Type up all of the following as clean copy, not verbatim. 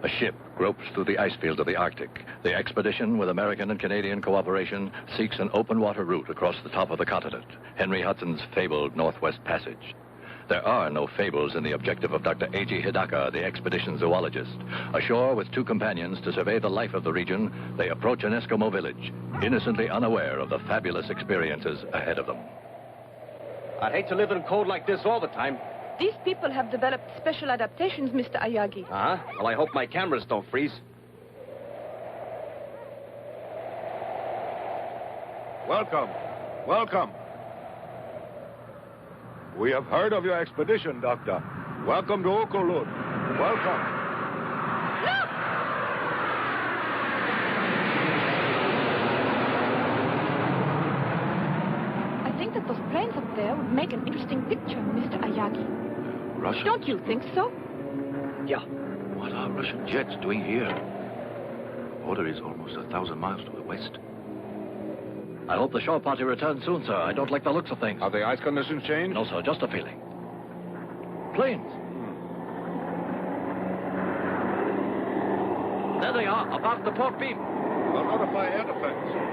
A ship gropes through the ice fields of the Arctic. The expedition, with American and Canadian cooperation, seeks an open water route across the top of the continent, Henry Hudson's fabled Northwest Passage. There are no fables in the objective of Dr. A.G. Hidaka, the expedition zoologist. Ashore with two companions to survey the life of the region, they approach an Eskimo village, innocently unaware of the fabulous experiences ahead of them. I'd hate to live in cold like this all the time. These people have developed special adaptations, Mr. Ayagi. Uh-huh. Well, I hope my cameras don't freeze. Welcome. Welcome. We have heard of your expedition, Doctor. Welcome to Okolud. Welcome. Look! I think that those planes up there would make an interesting picture, Mr. Ayagi. Russian? Don't you think so? Yeah. What are Russian jets doing here? The border is almost 1,000 miles to the west. I hope the shore party returns soon, sir. I don't like the looks of things. Have the ice conditions changed? No, sir, just a feeling. Planes. There they are, above the port beam. We'll notify air defense.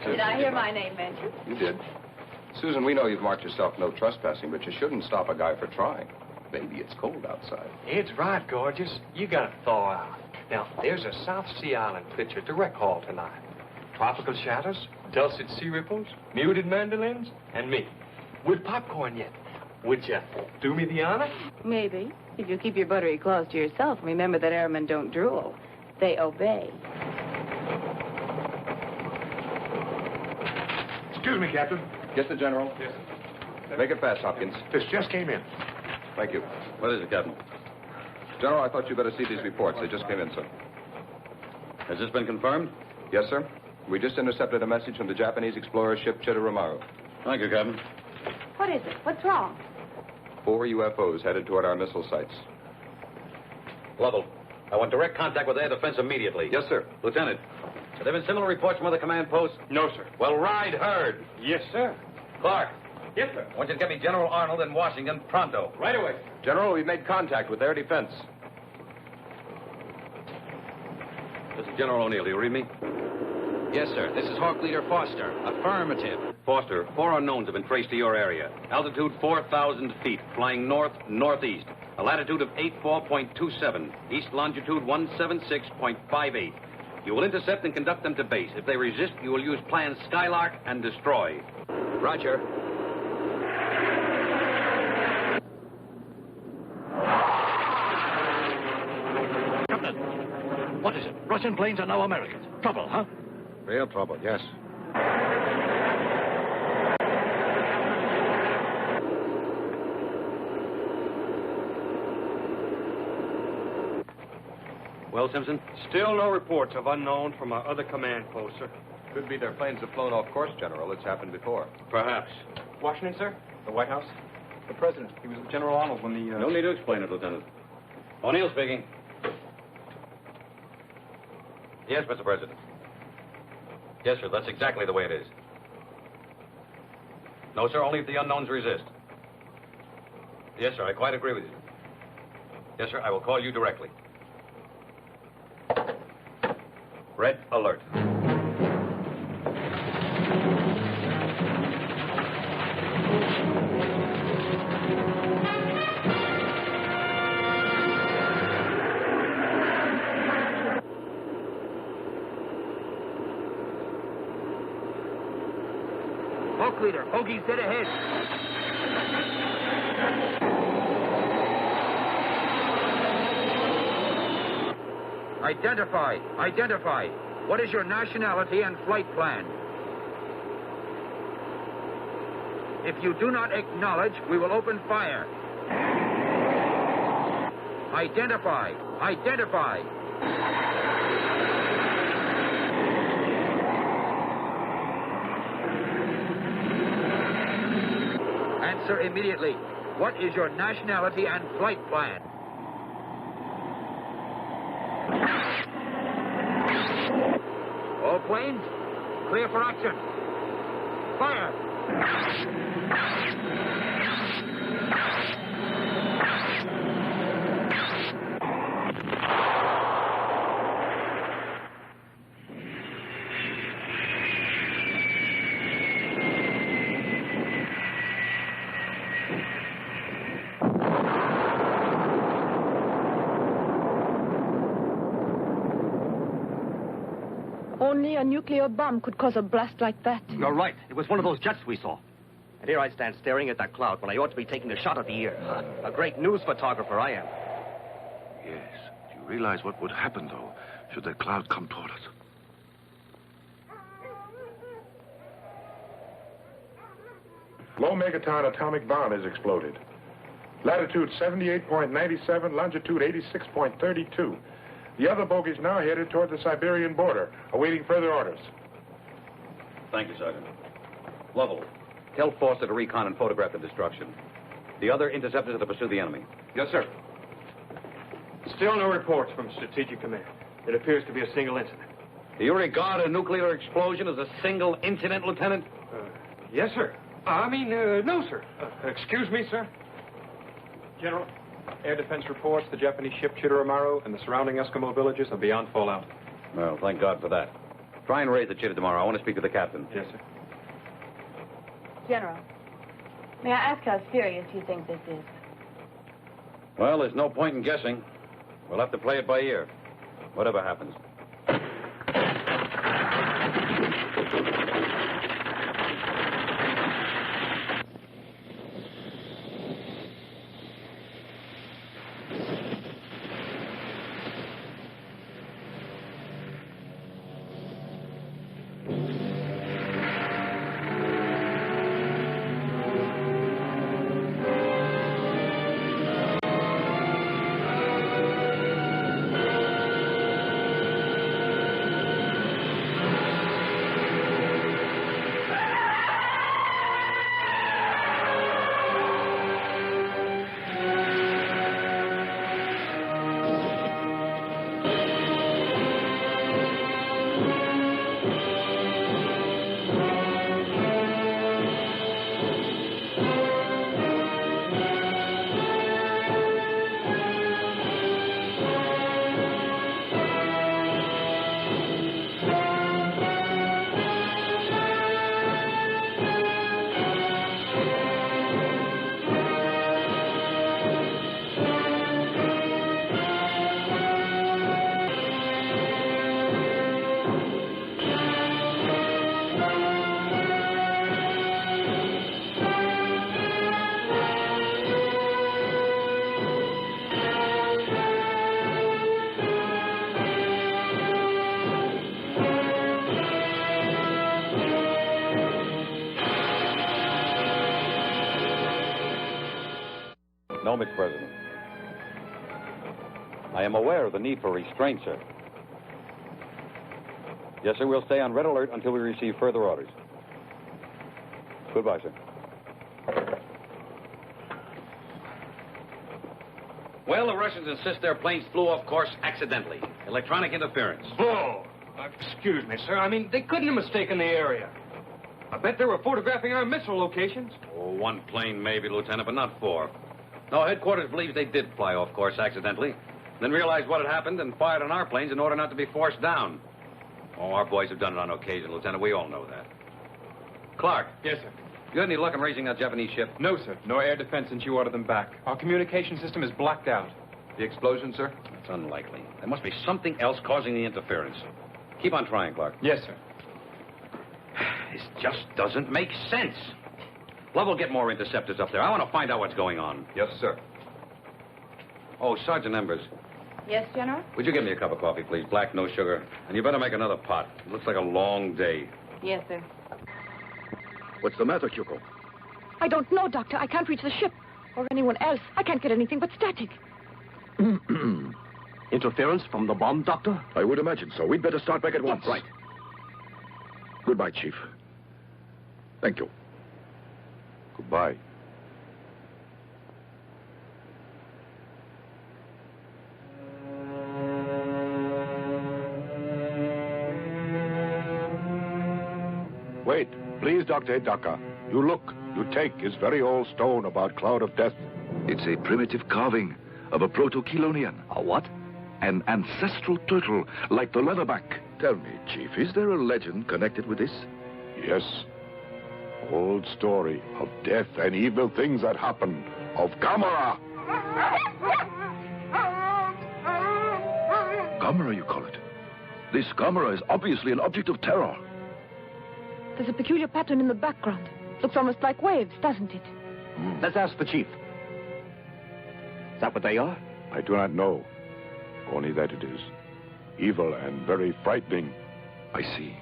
Did I hear my name mentioned? You did. Susan, we know you've marked yourself no trespassing, but you shouldn't stop a guy for trying. Maybe it's cold outside. It's right, gorgeous. You gotta thaw out. Now, there's a South Sea Island picture direct haul tonight. Tropical shadows, dulcet sea ripples, muted mandolins, and me. With popcorn yet. Would you do me the honor? Maybe. If you keep your buttery claws to yourself, remember that airmen don't drool. They obey. Excuse me, Captain. Get the General. Yes. Make it fast, Hopkins. This just came in. Thank you. What is it, Captain? General, I thought you'd better see these reports. They just came in, sir. Has this been confirmed? Yes, sir. We just intercepted a message from the Japanese explorer ship Chitoromaru. Thank you, Captain. What is it? What's wrong? 4 UFOs headed toward our missile sites. Lovell, I want direct contact with air defense immediately. Yes, sir. Lieutenant, have there been similar reports from other command posts? No, sir. Well, ride herd. Yes, sir. Clark, Yes, sir. I want you to get me General Arnold in Washington pronto. Right away. General, we've made contact with air defense. This is General O'Neill. Do you read me? Yes, sir. This is Hawk Leader Foster. Affirmative. Foster, 4 unknowns have been traced to your area. Altitude 4,000 feet, flying north-northeast. A latitude of 84.27. East longitude 176.58. You will intercept and conduct them to base. If they resist, you will use Plan Skylark and destroy. Roger. Captain, what is it? Russian planes are now Americans. Trouble, huh? Real trouble, yes. Well, Simpson? Still no reports of unknown from our other command posts, sir. Could be their planes have flown off course, General. It's happened before. Perhaps. Washington, sir? The White House? The President. He was with General Arnold when the... No need to explain it, Lieutenant. O'Neill speaking. Yes, Mr. President. Yes, sir, that's exactly the way it is. No, sir, only if the unknowns resist. Yes, sir, I quite agree with you. Yes, sir, I will call you directly. Red alert. Hawk Leader, Hoagie's dead ahead. Identify. What is your nationality and flight plan? If you do not acknowledge, we will open fire. Identify. Identify. Answer immediately. What is your nationality and flight plan? All planes, clear for action. Fire! Only a nuclear bomb could cause a blast like that. You're right. It was one of those jets we saw. And here I stand staring at that cloud when I ought to be taking a shot at the ear. A great news photographer I am. Yes. Do you realize what would happen, though, should that cloud come toward us? Low megaton atomic bomb has exploded. Latitude 78.97, longitude 86.32. The other bogies now headed toward the Siberian border, awaiting further orders. Thank you, Sergeant. Lovell, tell Foster to recon and photograph the destruction. The other interceptors are to pursue the enemy. Yes, sir. Still no reports from Strategic Command. It appears to be a single incident. Do you regard a nuclear explosion as a single incident, Lieutenant? Yes, sir. No, sir. Excuse me, sir. General, air defense reports the Japanese ship Chitoromaru and the surrounding Eskimo villages are beyond fallout. Well, thank God for that. Try and raise the Chitta tomorrow. I want to speak to the captain. Yes, sir. General, may I ask how serious you think this is? Well, there's no point in guessing. We'll have to play it by ear, whatever happens. No, Mr. President. I am aware of the need for restraint, sir. Yes, sir, we'll stay on red alert until we receive further orders. Goodbye, sir. Well, the Russians insist their planes flew off course accidentally. Electronic interference. Bull! Excuse me, sir. They couldn't have mistaken the area. I bet they were photographing our missile locations. Oh, one plane maybe, Lieutenant, but not four. No, headquarters believes they did fly off course accidentally, then realized what had happened and fired on our planes in order not to be forced down. Oh, our boys have done it on occasion, Lieutenant. We all know that. Clark. Yes, sir. You had any luck in raising that Japanese ship? No, sir. No air defense since you ordered them back. Our communication system is blacked out. The explosion, sir? It's unlikely. There must be something else causing the interference. Keep on trying, Clark. Yes, sir. This just doesn't make sense. Lovell, get more interceptors up there. I want to find out what's going on. Yes, sir. Oh, Sergeant Embers, Yes, General? would you give me a cup of coffee, please? Black, no sugar. And you better make another pot. It looks like a long day. Yes, sir. What's the matter, Kyuko? I don't know, Doctor. I can't reach the ship. Or anyone else. I can't get anything but static. Interference from the bomb, Doctor? I would imagine so. We'd better start back at once. Right. Goodbye, Chief. Thank you. Goodbye. Wait, please, Dr. Hidaka. You look, you take his very old stone about Cloud of Death. It's a primitive carving of a proto-Chelonian. A what? An ancestral turtle, like the leatherback. Tell me, Chief, is there a legend connected with this? Yes. Old story of death and evil things that happen. Of Gammera. Gammera, you call it? This Gammera is obviously an object of terror. There's a peculiar pattern in the background. Looks almost like waves, doesn't it? Let's ask the chief. Is that what they are? I do not know. Only that it is evil and very frightening. I see.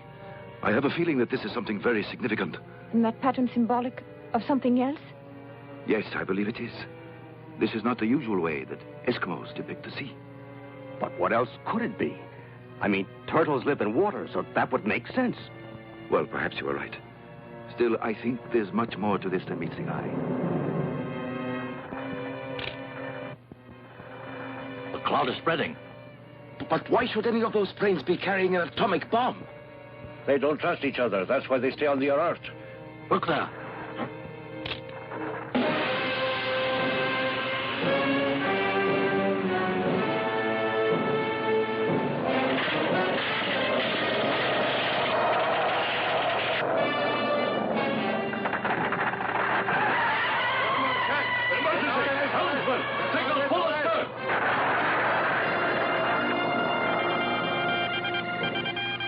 I have a feeling that this is something very significant. Isn't that pattern symbolic of something else? Yes, I believe it is. This is not the usual way that Eskimos depict the sea. But what else could it be? I mean, turtles live in water, so that would make sense. Well, perhaps you are right. Still, I think there's much more to this than meets the eye. The cloud is spreading. But why should any of those planes be carrying an atomic bomb? They don't trust each other. That's why they stay on the alert. Look there.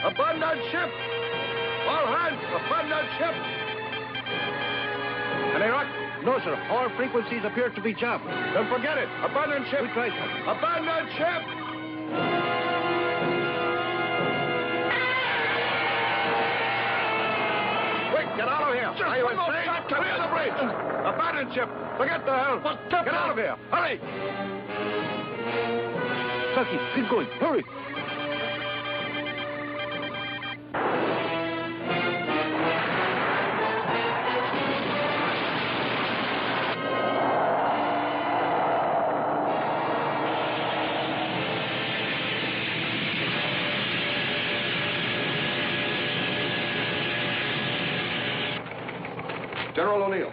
Abandon ship! All hands, abandon ship! Any rock? No, sir. All frequencies appear to be jammed. Then forget it. Abandon ship! We tried, sir. Abandon ship! Quick, get out of here! Are you insane? Clear the bridge! Abandon ship! Forget the hell! Get out of here! Hurry! Tucky, keep going. Hurry! General O'Neill.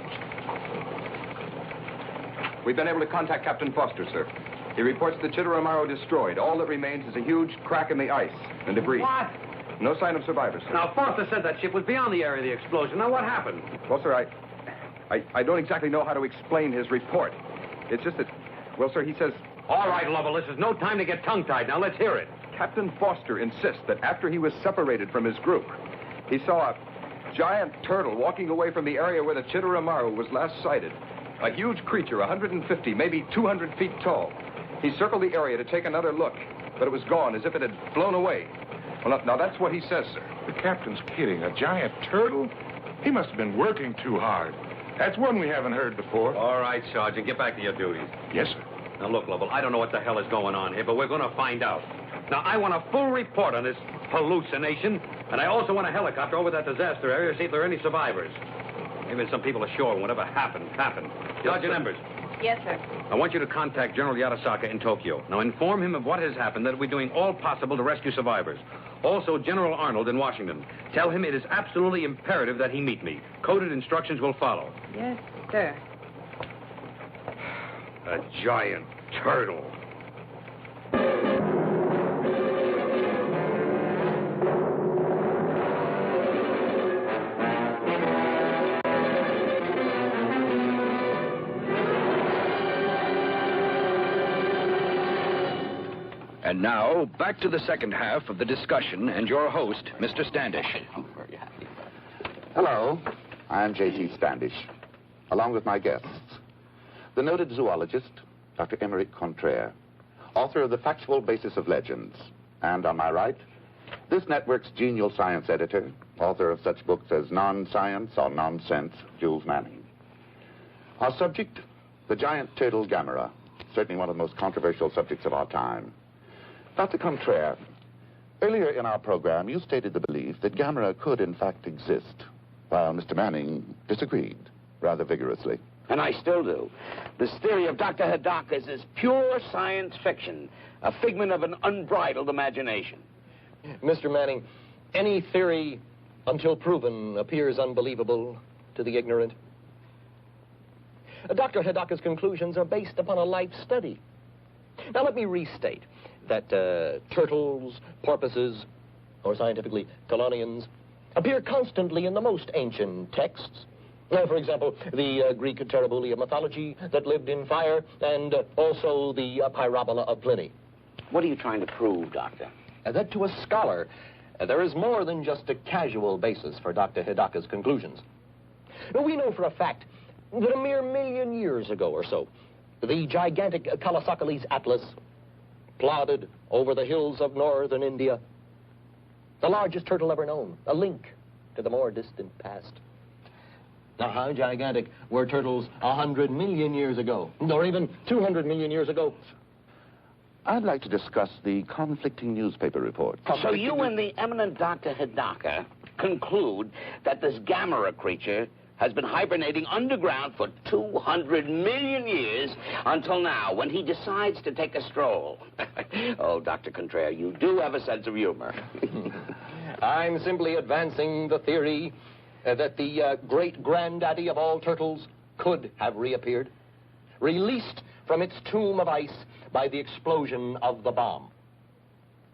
We've been able to contact Captain Foster, sir. He reports the Chitteramaro destroyed. All that remains is a huge crack in the ice and debris. What? No sign of survivors, sir. Now, Foster said that ship was beyond the area of the explosion. Now, what happened? Well, sir, I don't exactly know how to explain his report. It's just that, well, sir, he says... All right, Lovell, this is no time to get tongue-tied. Now, let's hear it. Captain Foster insists that after he was separated from his group, he saw a giant turtle walking away from the area where the Chitteramaro was last sighted. A huge creature, 150, maybe 200 feet tall. He circled the area to take another look, but it was gone, as if it had flown away. Well, now that's what he says, sir. The captain's kidding. A giant turtle? He must have been working too hard. That's one we haven't heard before. All right, Sergeant, get back to your duties. Yes, sir. Now, look, Lovell, I don't know what the hell is going on here, but we're going to find out. Now, I want a full report on this hallucination, and I also want a helicopter over that disaster area to see if there are any survivors. Maybe some people ashore and whatever happened. Sergeant Embers. Yes, sir. I want you to contact General Yatasaka in Tokyo. Now, inform him of what has happened, that we're doing all possible to rescue survivors. Also, General Arnold in Washington. Tell him it is absolutely imperative that he meet me. Coded instructions will follow. Yes, sir. A giant turtle. And now, back to the second half of the discussion and your host, Mr. Standish. Hello, I'm J.T. Standish, along with my guests, the noted zoologist, Dr. Emerick Contraire, author of The Factual Basis of Legends, and on my right, this network's genial science editor, author of such books as Non-Science or Nonsense, Jules Manning. Our subject, the giant turtle Gammera, certainly one of the most controversial subjects of our time. Dr. Contraire, earlier in our program, you stated the belief that Gammera could, in fact, exist, while Mr. Manning disagreed rather vigorously. And I still do. This theory of Dr. Hidaka's is pure science fiction, a figment of an unbridled imagination. Mr. Manning, any theory, until proven, appears unbelievable to the ignorant. Dr. Hidaka's conclusions are based upon a life study. Now, let me restate that turtles, porpoises, or scientifically, chelonians, appear constantly in the most ancient texts. For example, the Greek Terribulia mythology that lived in fire, and also the Pyrobola of Pliny. What are you trying to prove, Doctor? That to a scholar, there is more than just a casual basis for Dr. Hidaka's conclusions. We know for a fact that a mere 1,000,000 years ago or so, the gigantic Kalasakalis Atlas plodded over the hills of northern India, the largest turtle ever known, a link to the more distant past. Now, how gigantic were turtles 100 million years ago, or even 200 million years ago? I'd like to discuss the conflicting newspaper reports. So you and the eminent Dr. Hidaka conclude that this Gammera creature has been hibernating underground for 200 million years until now, when he decides to take a stroll. Oh, Dr. Contraire, you do have a sense of humor. I'm simply advancing the theory that the great-granddaddy of all turtles could have reappeared, released from its tomb of ice by the explosion of the bomb.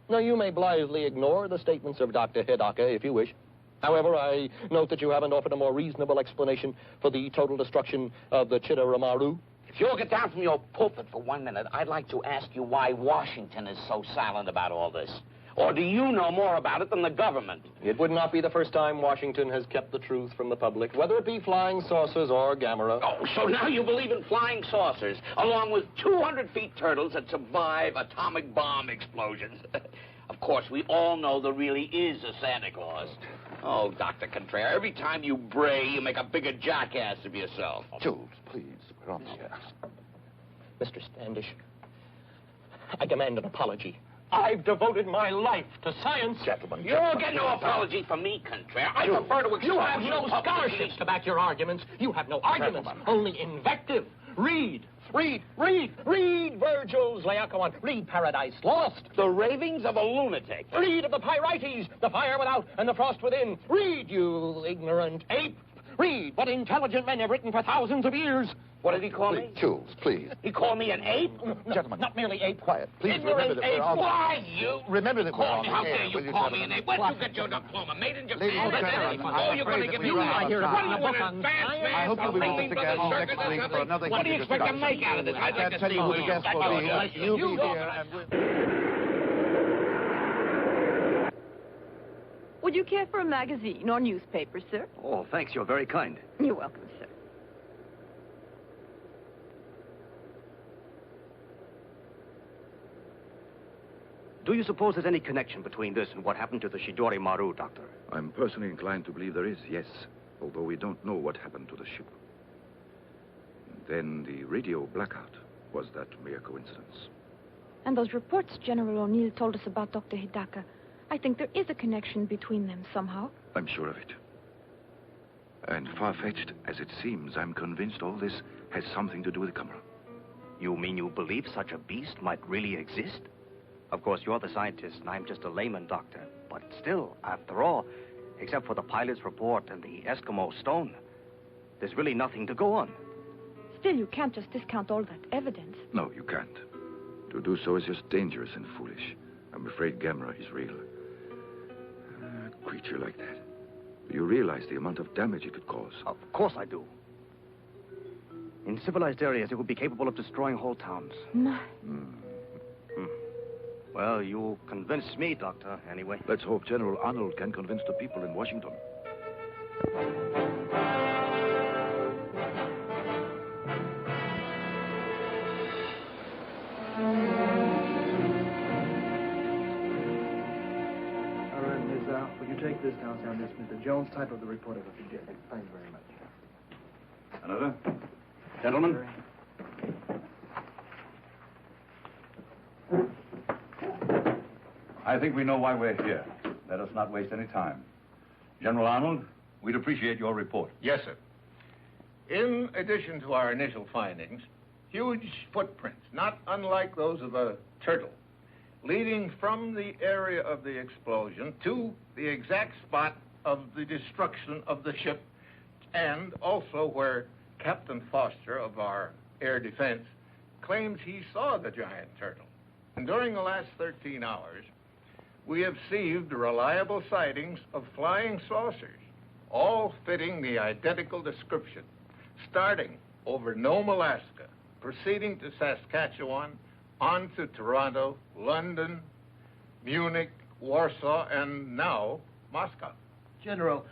Now, you may blithely ignore the statements of Dr. Hidaka if you wish. However, I note that you haven't offered a more reasonable explanation for the total destruction of the Chitteramaru. If you'll get down from your pulpit for 1 minute, I'd like to ask you why Washington is so silent about all this. Or do you know more about it than the government? It would not be the first time Washington has kept the truth from the public, whether it be flying saucers or Gammera. Oh, so now you believe in flying saucers, along with 200 feet turtles that survive atomic bomb explosions. Of course, we all know there really is a Santa Claus. Oh, Dr. Contraire, every time you bray, you make a bigger jackass of yourself. Jules, please, we're on the air. Mr. Standish, I demand an apology. I've devoted my life to science. Gentlemen, You'll get no apology from me, Contraire. I prefer to expose you have no scholarships to back your arguments. You have no arguments, only invective. Read Virgil's Laocoon. Read Paradise Lost. The ravings of a lunatic. Read of the Pyrites, the fire without and the frost within. Read, you ignorant ape. Read what intelligent men have written for thousands of years. What did he call me? Jules, please. He called me an ape? No, Gentlemen. not merely ape. Quiet. Please Ignorant remember that ape. we're on the... Why, you? Remember that we're Call on me. the How air, dare will you you, call me an gentlemen? ape? Where'd you get your diploma? Made in Japan? Ladies and gentlemen, Oh, you're going to give me we're one. on the What do you want, time. an advanced man? I hope you'll be with us Something again for the next circus or week for something? another What do you heated expect to discussion. make out of this? I can't tell you who the guest will be. You'll be here and Would you care for a magazine or newspaper, sir? Oh, thanks. You're very kind. You're welcome, sir. Do you suppose there's any connection between this and what happened to the Shidori Maru, Doctor? I'm personally inclined to believe there is, yes, although we don't know what happened to the ship. Then the radio blackout. Was that mere coincidence? And those reports General O'Neill told us about Dr. Hidaka, I think there is a connection between them somehow. I'm sure of it. And far-fetched as it seems, I'm convinced all this has something to do with Gammera. You mean you believe such a beast might really exist? Of course, you're the scientist, and I'm just a layman, Doctor. But still, after all, except for the pilot's report and the Eskimo stone, there's really nothing to go on. Still, you can't just discount all that evidence. No, you can't. To do so is just dangerous and foolish. I'm afraid Gammera is real. A creature like that. Do you realize the amount of damage it could cause? Of course I do. In civilized areas, it would be capable of destroying whole towns. My. Well, you convinced me, Doctor, anyway. Let's hope General Arnold can convince the people in Washington. All right, Miss Al, would you take this downtown? This Mr. Jones, type of the report of what you did. Thank you very much. Another? Gentlemen? I think we know why we're here. Let us not waste any time. General Arnold, we'd appreciate your report. Yes, sir. In addition to our initial findings, huge footprints, not unlike those of a turtle, leading from the area of the explosion to the exact spot of the destruction of the ship, and also where Captain Foster of our air defense claims he saw the giant turtle. And during the last 13 hours, we have received reliable sightings of flying saucers, all fitting the identical description, starting over Nome, Alaska, proceeding to Saskatchewan, on to Toronto, London, Munich, Warsaw, and now Moscow. General,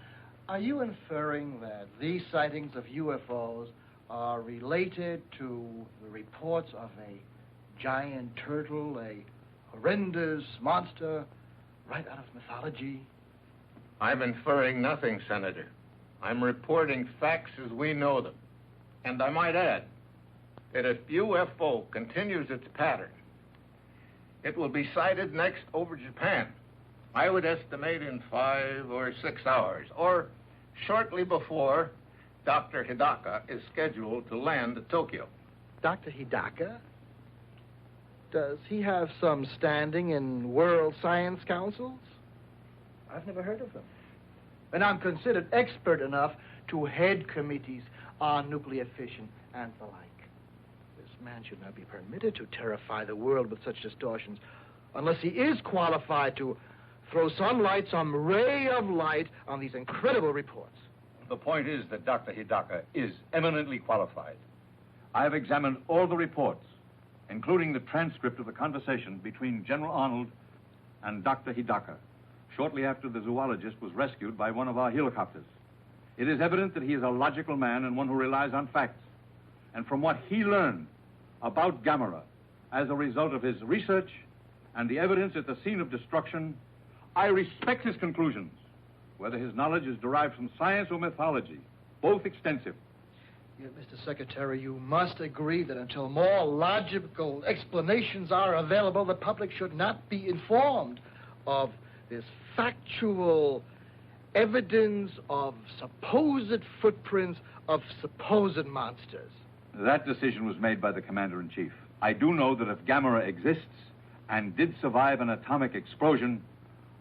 are you inferring that these sightings of UFOs are related to the reports of a giant turtle, a horrendous monster right out of mythology? I'm inferring nothing, Senator. I'm reporting facts as we know them. And I might add that if UFO continues its pattern, it will be sighted next over Japan. I would estimate in 5 or 6 hours, or shortly before Dr. Hidaka is scheduled to land at Tokyo. Dr. Hidaka? Does he have some standing in world science councils? I've never heard of them. And I'm considered expert enough to head committees on nuclear fission and the like. This man should not be permitted to terrify the world with such distortions unless he is qualified to throw some light, some ray of light on these incredible reports. The point is that Dr. Hidaka is eminently qualified. I have examined all the reports, including the transcript of the conversation between General Arnold and Dr. Hidaka, shortly after the zoologist was rescued by one of our helicopters. It is evident that he is a logical man and one who relies on facts. And from what he learned about Gammera as a result of his research and the evidence at the scene of destruction, I respect his conclusions, whether his knowledge is derived from science or mythology, both extensive. Yet, Mr. Secretary, you must agree that until more logical explanations are available, the public should not be informed of this factual evidence of supposed footprints of supposed monsters. That decision was made by the Commander-in-Chief. I do know that if Gammera exists and did survive an atomic explosion,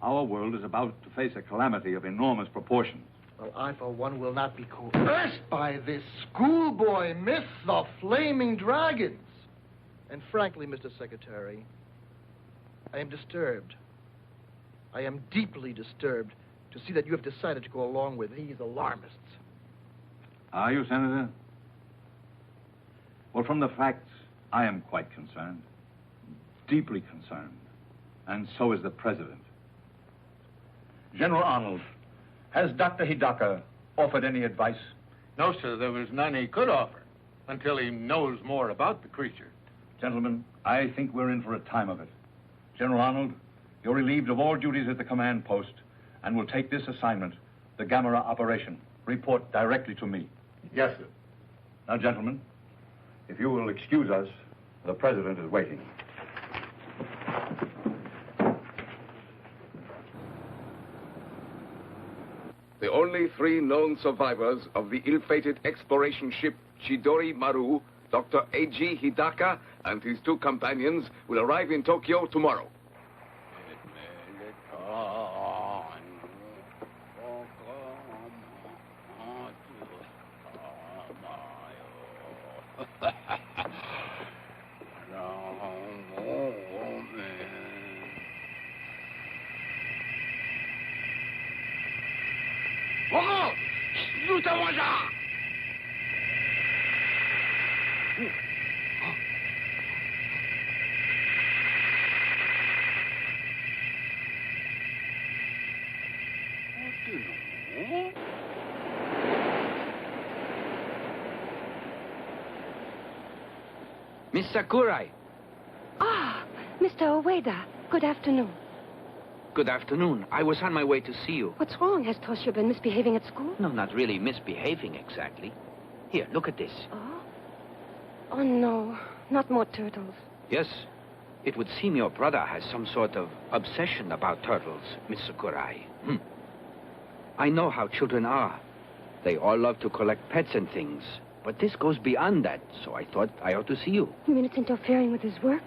our world is about to face a calamity of enormous proportions. Well, I, for one, will not be coerced by this schoolboy myth of flaming dragons. And frankly, Mr. Secretary, I am disturbed. I am deeply disturbed to see that you have decided to go along with these alarmists. Are you, Senator? Well, from the facts, I am quite concerned. Deeply concerned. And so is the President. General Arnold, has Dr. Hidaka offered any advice? No, sir, there was none he could offer until he knows more about the creature. Gentlemen, I think we're in for a time of it. General Arnold, you're relieved of all duties at the command post and will take this assignment, the Gammera operation. Report directly to me. Yes, sir. Now, gentlemen, if you will excuse us, the President is waiting. The only 3 known survivors of the ill-fated exploration ship Chidori Maru, Dr. A.G. Hidaka and his 2 companions, will arrive in Tokyo tomorrow. Miss Sakurai. Ah, Mr. Ueda. Good afternoon. Good afternoon. I was on my way to see you. What's wrong? Has Toshio been misbehaving at school? No, not really misbehaving exactly. Here, look at this. Oh? Oh, no. Not more turtles. Yes. It would seem your brother has some sort of obsession about turtles, Miss Sakurai. I know how children are. They all love to collect pets and things. But this goes beyond that, so I thought I ought to see you. You mean it's interfering with his work?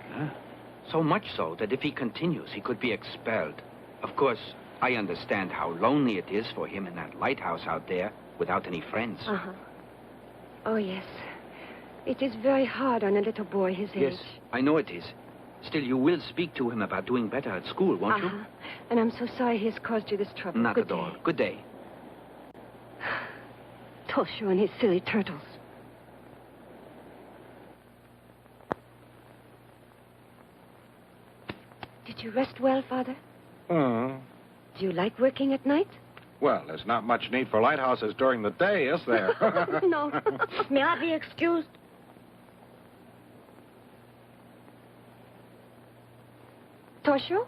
So much so that if he continues, he could be expelled. Of course, I understand how lonely it is for him in that lighthouse out there without any friends. Uh-huh. Oh, yes. It is very hard on a little boy his age. Yes, I know it is. Still, you will speak to him about doing better at school, won't you? And I'm so sorry he has caused you this trouble. Not Good at all. day. Good day. Toshio and his silly turtles. Did you rest well, Father? Do you like working at night? Well, there's not much need for lighthouses during the day, is there? No. May I be excused? Toshio?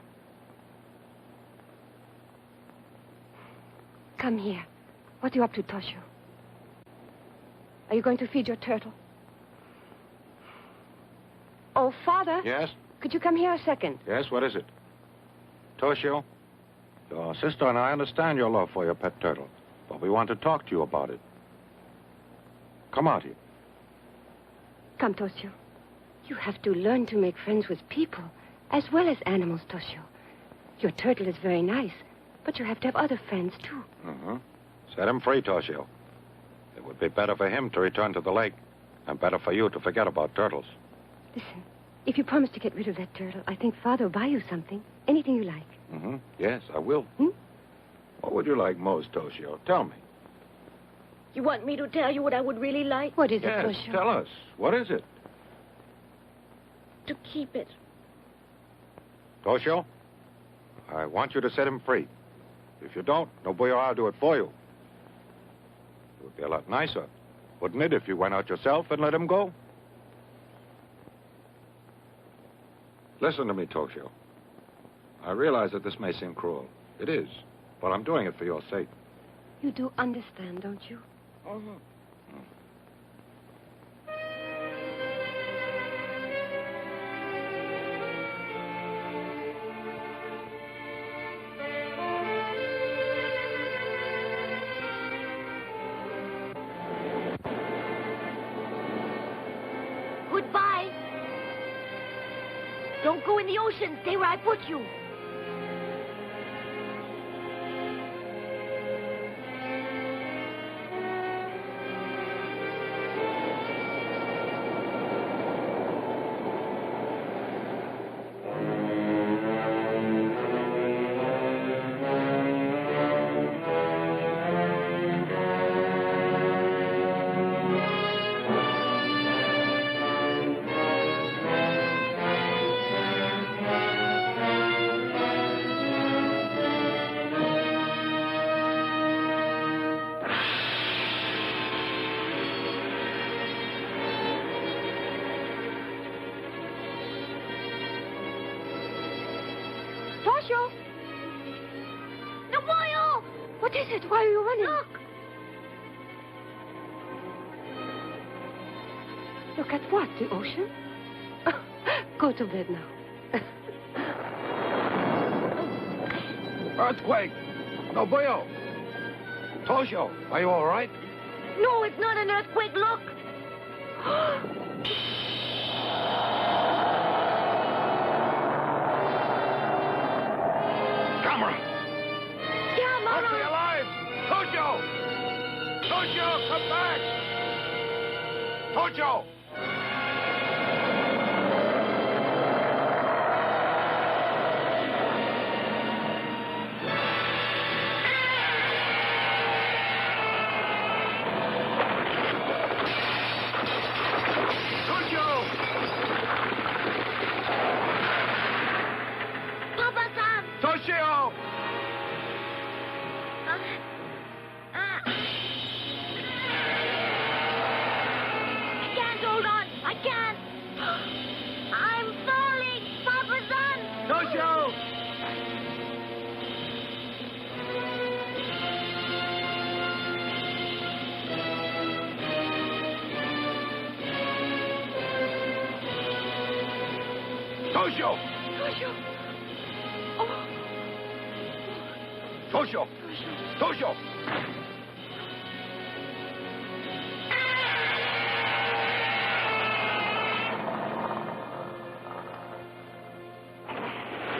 Come here. What are you up to, Toshio? Are you going to feed your turtle? Oh, Father. Yes? Could you come here a second? Yes, what is it? Toshio, your sister and I understand your love for your pet turtle, but we want to talk to you about it. Come out here. Come, Toshio. You have to learn to make friends with people, as well as animals, Toshio. Your turtle is very nice, but you have to have other friends, too. Set him free, Toshio. It would be better for him to return to the lake, and better for you to forget about turtles. Listen, if you promise to get rid of that turtle, I think Father will buy you something. Anything you like. Yes, I will. What would you like most, Toshio? Tell me. You want me to tell you what I would really like? What is Yes, it, Toshio? tell us. What is it? To keep it. Toshio, I want you to set him free. If you don't, Nobuyo, I'll do it for you. It would be a lot nicer, wouldn't it, if you went out yourself and let him go? Listen to me, Toshio. I realize that this may seem cruel. It is, but I'm doing it for your sake. You do understand, don't you? Goodbye. Don't go in the ocean. Stay where I put you. Toshio! Nobuyo! What is it? Why are you running? Look! Look at what? The ocean? Go to bed now. Earthquake! Nobuyo! Toshio, are you all right? No, it's not an earthquake. Look! Gammera! Gammera! Run for your lives! Toshio! Toshio, come back! Toshio! Papa-san! Toshio! I can't hold on. I can't. I'm falling. Papa-san! Toshio! Toshio! Toshio! Oh. Toshio! Toshio!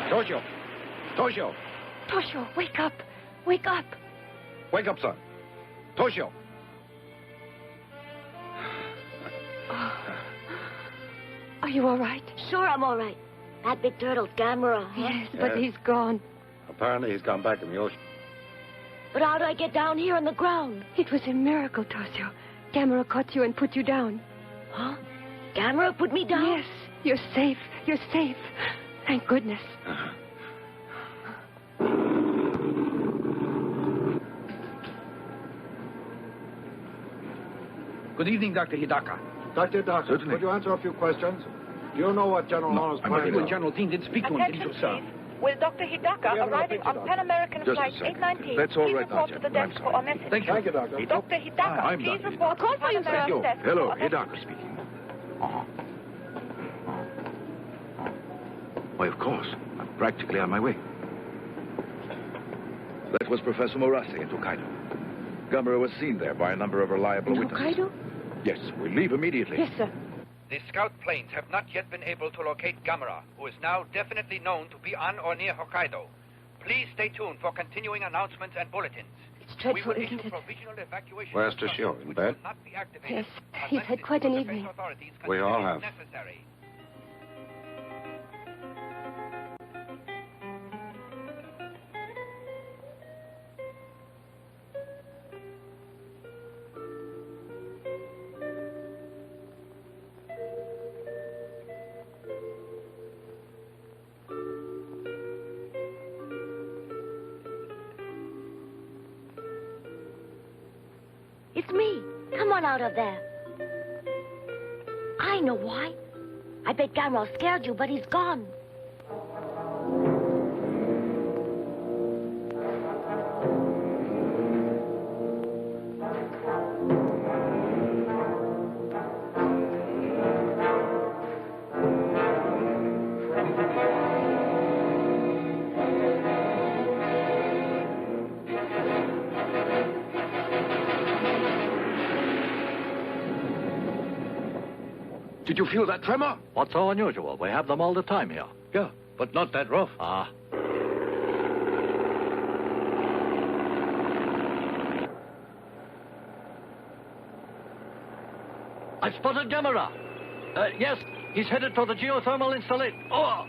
Toshio! Toshio! Toshio, wake up. Wake up. Wake up, son. Toshio! Are you all right? Sure, I'm all right. That big turtle's Gammera, huh? Yes, but he's gone. Apparently he's gone back in the ocean. But how do I get down here on the ground? It was a miracle, Toshio. Gammera caught you and put you down. Huh? Gammera put me down? Yes, you're safe. You're safe. Thank goodness. Good evening, Dr. Hidaka. Dr. Hidaka, Certainly. could you answer a few questions? Do you know what General Arnold's plan You is? and General Dean did speak to him, didn't you, sir? Will Dr. Hidaka, We haven't arriving looked into on that. Pan American Just a Flight second. 819, That's all please right now, report to the gentlemen. desk I'm for a message? Thank you. Thank you, Doctor. Dr. Hidaka, I'm please Dr. report Hidaka. to Pan American desk Hello, for a message. Hidaka speaking. Why, of course. I'm practically on my way. That was Professor Morassi in Tokaido. Gammera was seen there by a number of reliable witnesses. Hokkaido? Yes, we leave immediately. Yes, sir. The scout planes have not yet been able to locate Gammera, who is now definitely known to be on or near Hokkaido. Please stay tuned for continuing announcements and bulletins. It's dreadful, We will isn't issue it? provisional evacuation Where's instructions Toshio? In which bed? will not be activated Yes, he's had quite an evening. authorities We all consider it have. necessary. It's me. Come on out of there. I know why. I bet Gammera scared you, but he's gone. Did you feel that tremor? What's so unusual? We have them all the time here. Yeah, but not that rough. Ah. I've spotted Gammera. Yes, he's headed for the geothermal installation. Oh!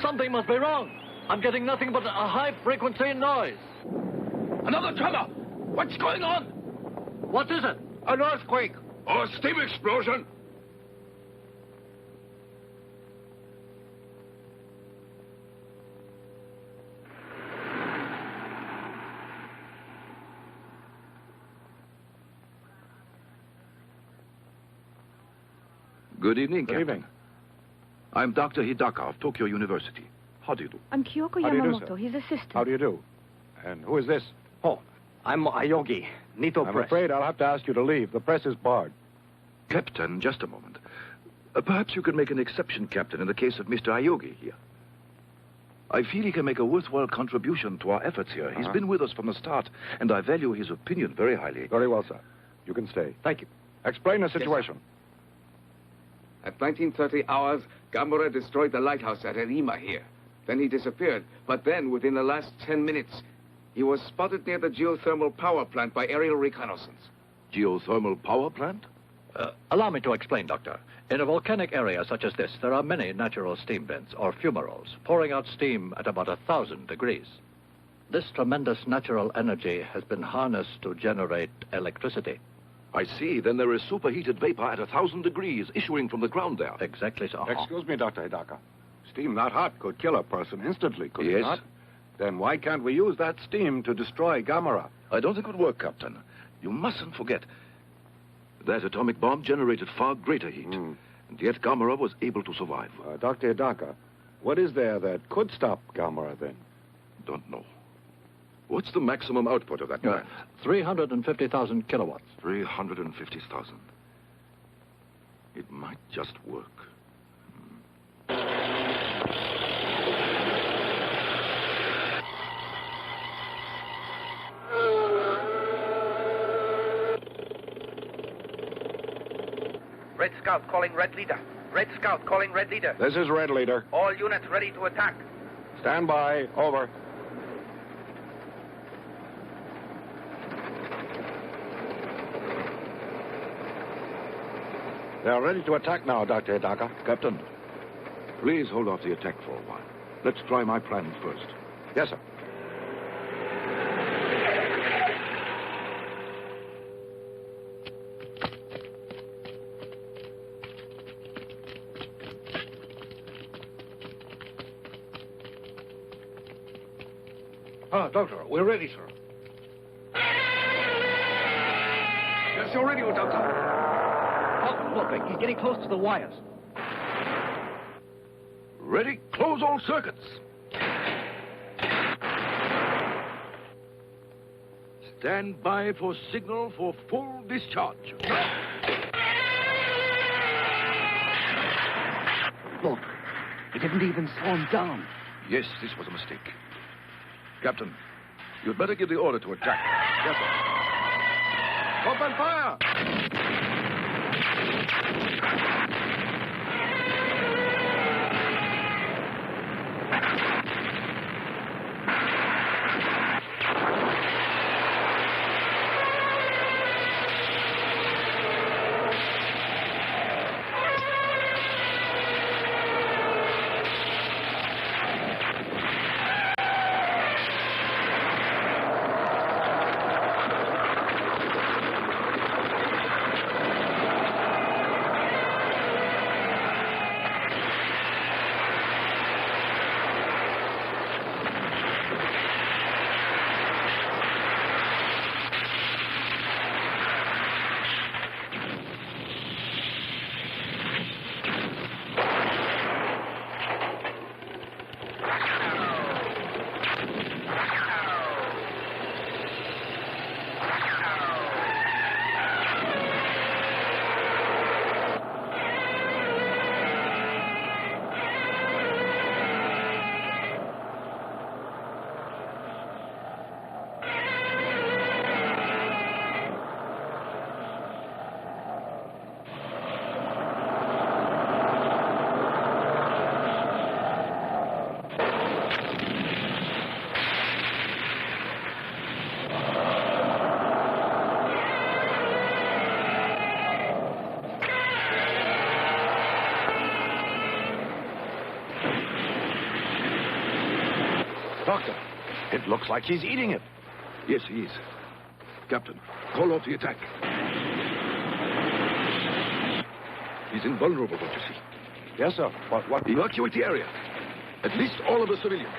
Something must be wrong. I'm getting nothing but a high-frequency noise. Another tremor! What's going on? What is it? An earthquake! Or a steam explosion! Good evening, Captain. evening. I'm Dr. Hidaka of Tokyo University. How do you do? I'm Kyoko How do you do, Yamamoto, his assistant. How do you do? And who is this? Oh, I'm Ayogi, Nito I'm Press. afraid I'll have to ask you to leave. The press is barred. Captain, just a moment. Perhaps you could make an exception, Captain, in the case of Mr. Ayogi here. I feel he can make a worthwhile contribution to our efforts here. He's been with us from the start, and I value his opinion very highly. Very well, sir. You can stay. Thank you. Explain the situation. At 1930 hours, Gammera destroyed the lighthouse at Erima here. Then he disappeared. But then, within the last 10 minutes, he was spotted near the geothermal power plant by aerial reconnaissance. Geothermal power plant? Allow me to explain, Doctor. In a volcanic area such as this, there are many natural steam vents, or fumaroles, pouring out steam at about 1,000 degrees. This tremendous natural energy has been harnessed to generate electricity. I see. Then there is superheated vapor at 1,000 degrees issuing from the ground there. Exactly so. Excuse me, Dr. Hidaka. Steam that hot could kill a person instantly, could it Yes. not? Then why can't we use that steam to destroy Gammera? I don't think it would work, Captain. You mustn't forget that atomic bomb generated far greater heat. And yet Gammera was able to survive. Dr. Hidaka, what is there that could stop Gammera then? Don't know. What's the maximum output of that plant? 350,000 kilowatts. 350,000. It might just work. Red Scout calling Red Leader. Red Scout calling Red Leader. This is Red Leader. All units ready to attack. Stand by. Over. They're ready to attack now, Dr. Hidaka. Captain, please hold off the attack for a while. Let's try my plan first. Yes, sir. Doctor, we're ready, sir. Yes, you're ready, Doctor. Oh, look, he's getting close to the wires. Ready? Close all circuits. Stand by for signal for full discharge. Look, he didn't even slow him down. Yes, this was a mistake. Captain, you'd better give the order to attack. Yes, sir. Open fire! Doctor, it looks like he's eating it. Yes, he is. Captain, call off the attack. He's invulnerable, don't you see? Yes, sir. What? Evacuate the area. At least all of the civilians.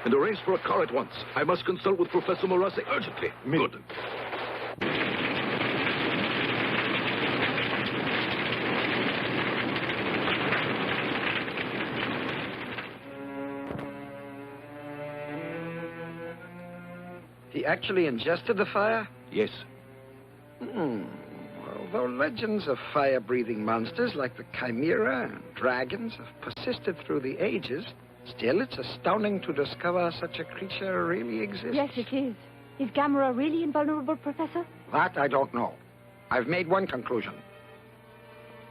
And arrange for a car at once. I must consult with Professor Morase urgently. Good. He actually ingested the fire? Yes. Although legends of fire-breathing monsters like the Chimera and dragons have persisted through the ages, still it's astounding to discover such a creature really exists. Yes, it is. Is Gammera really invulnerable, Professor? That I don't know. I've made one conclusion.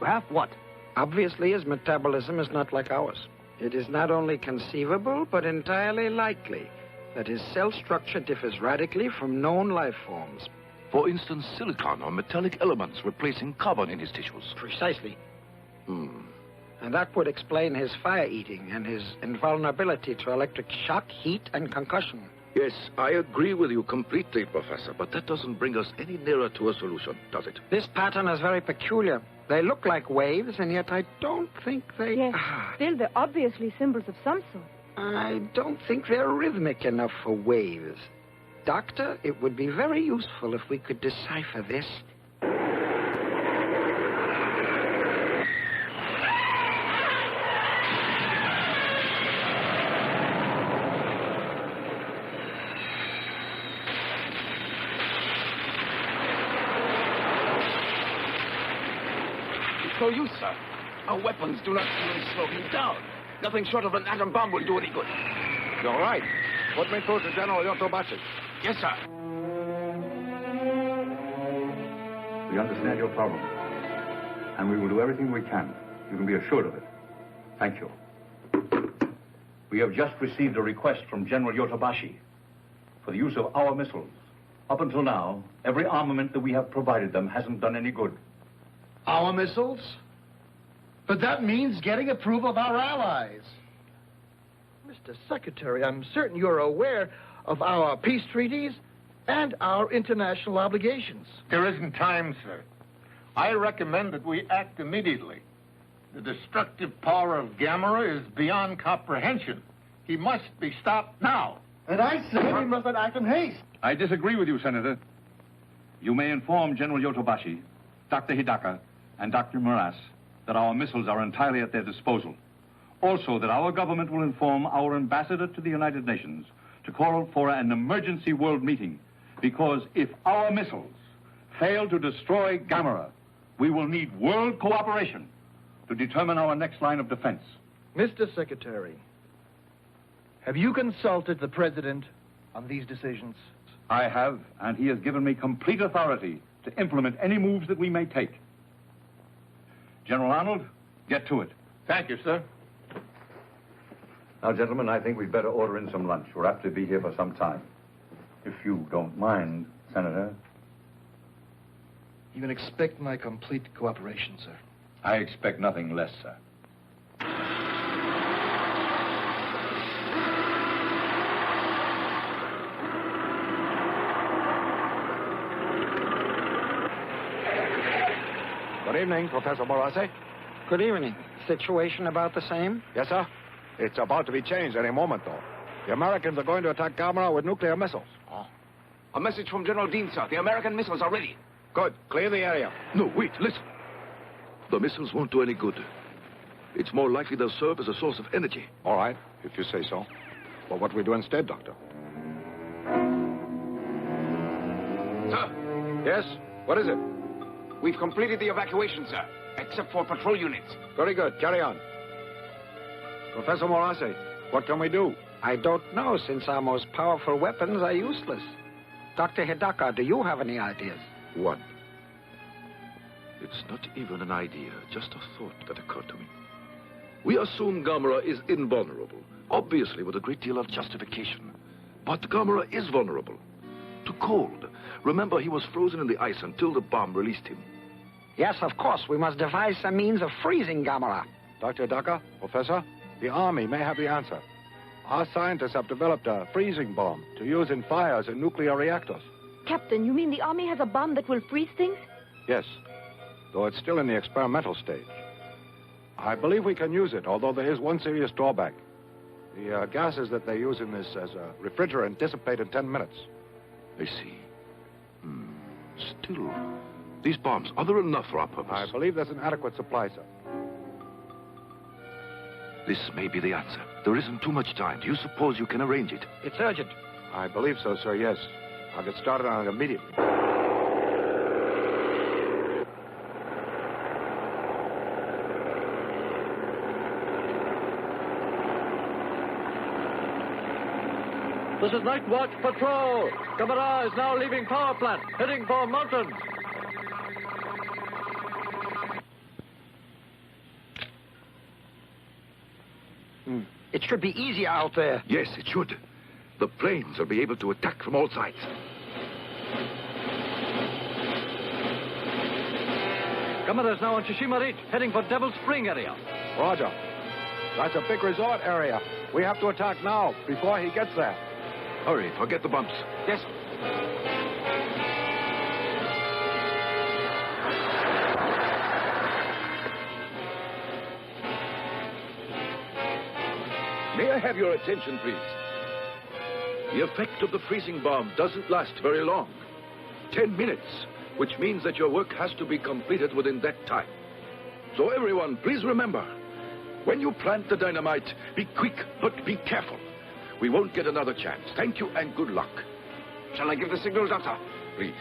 Well, what? Obviously, his metabolism is not like ours. It is not only conceivable, but entirely likely that his cell structure differs radically from known life forms. For instance, silicon or metallic elements replacing carbon in his tissues. Precisely. And that would explain his fire-eating and his invulnerability to electric shock, heat, and concussion. Yes, I agree with you completely, Professor, but that doesn't bring us any nearer to a solution, does it? This pattern is very peculiar. They look like waves, and yet I don't think they... Yes, still they're obviously symbols of some sort. I don't think they're rhythmic enough for waves. Doctor, it would be very useful if we could decipher this. No use, sir. Our weapons do not even slow him down. Nothing short of an atom bomb will do any good. You're right. Put me through to General Yotobashi. Yes, sir. We understand your problem. And we will do everything we can. You can be assured of it. Thank you. We have just received a request from General Yotobashi for the use of our missiles. Up until now, every armament that we have provided them hasn't done any good. Our missiles? But that means getting approval of our allies. Mr. Secretary, I'm certain you're aware of our peace treaties and our international obligations. There isn't time, sir. I recommend that we act immediately. The destructive power of Gammera is beyond comprehension. He must be stopped now. And I say we must act in haste. I disagree with you, Senator. You may inform General Yotobashi, Dr. Hidaka, and Dr. Moras that our missiles are entirely at their disposal. Also, that our government will inform our ambassador to the United Nations to call for an emergency world meeting, because if our missiles fail to destroy Gammera, we will need world cooperation to determine our next line of defense. Mr. Secretary, have you consulted the President on these decisions? I have, and he has given me complete authority to implement any moves that we may take. General Arnold, get to it. Thank you, sir. Now, gentlemen, I think we'd better order in some lunch. We're apt to be here for some time. If you don't mind, Senator. You can expect my complete cooperation, sir. I expect nothing less, sir. Good evening, Professor Morase. Good evening. Situation about the same? Yes, sir. It's about to be changed any moment, though. The Americans are going to attack Gammera with nuclear missiles. Oh. A message from General Dean, sir. The American missiles are ready. Good. Clear the area. No, wait, listen. The missiles won't do any good. It's more likely they'll serve as a source of energy. All right, if you say so. But what do we do instead, Doctor? Sir? Yes? What is it? We've completed the evacuation, sir, except for patrol units. Very good. Carry on. Professor Morase, what can we do? I don't know, since our most powerful weapons are useless. Dr. Hidaka, do you have any ideas? One. It's not even an idea, just a thought that occurred to me. We assume Gammera is invulnerable, obviously with a great deal of justification. But Gammera is vulnerable to cold. Remember, he was frozen in the ice until the bomb released him. Yes, of course. We must devise some means of freezing Gammera. Dr. Hidaka, Professor, the Army may have the answer. Our scientists have developed a freezing bomb to use in fires in nuclear reactors. Captain, you mean the Army has a bomb that will freeze things? Yes, though it's still in the experimental stage. I believe we can use it, although there is one serious drawback. The gases that they use in this as a refrigerant dissipate in 10 minutes. I see. Still, these bombs, are there enough for our purpose? I believe there's an adequate supply, sir. This may be the answer. There isn't too much time. Do you suppose you can arrange it? It's urgent. I believe so, sir, yes. I'll get started on it immediately. This is Night Watch Patrol. Gammera is now leaving power plant, heading for mountains. It should be easier out there. Yes, it should. The planes will be able to attack from all sides. Gammera is now on Tsushima Ridge, heading for Devil Spring area. Roger. That's a big resort area. We have to attack now, before he gets there. Hurry, forget the bumps. Yes. May I have your attention, please? The effect of the freezing bomb doesn't last very long. 10 minutes, which means that your work has to be completed within that time. So everyone, please remember, when you plant the dynamite, be quick, but be careful. We won't get another chance. Thank you and good luck. Shall I give the signal, Doctor? Please.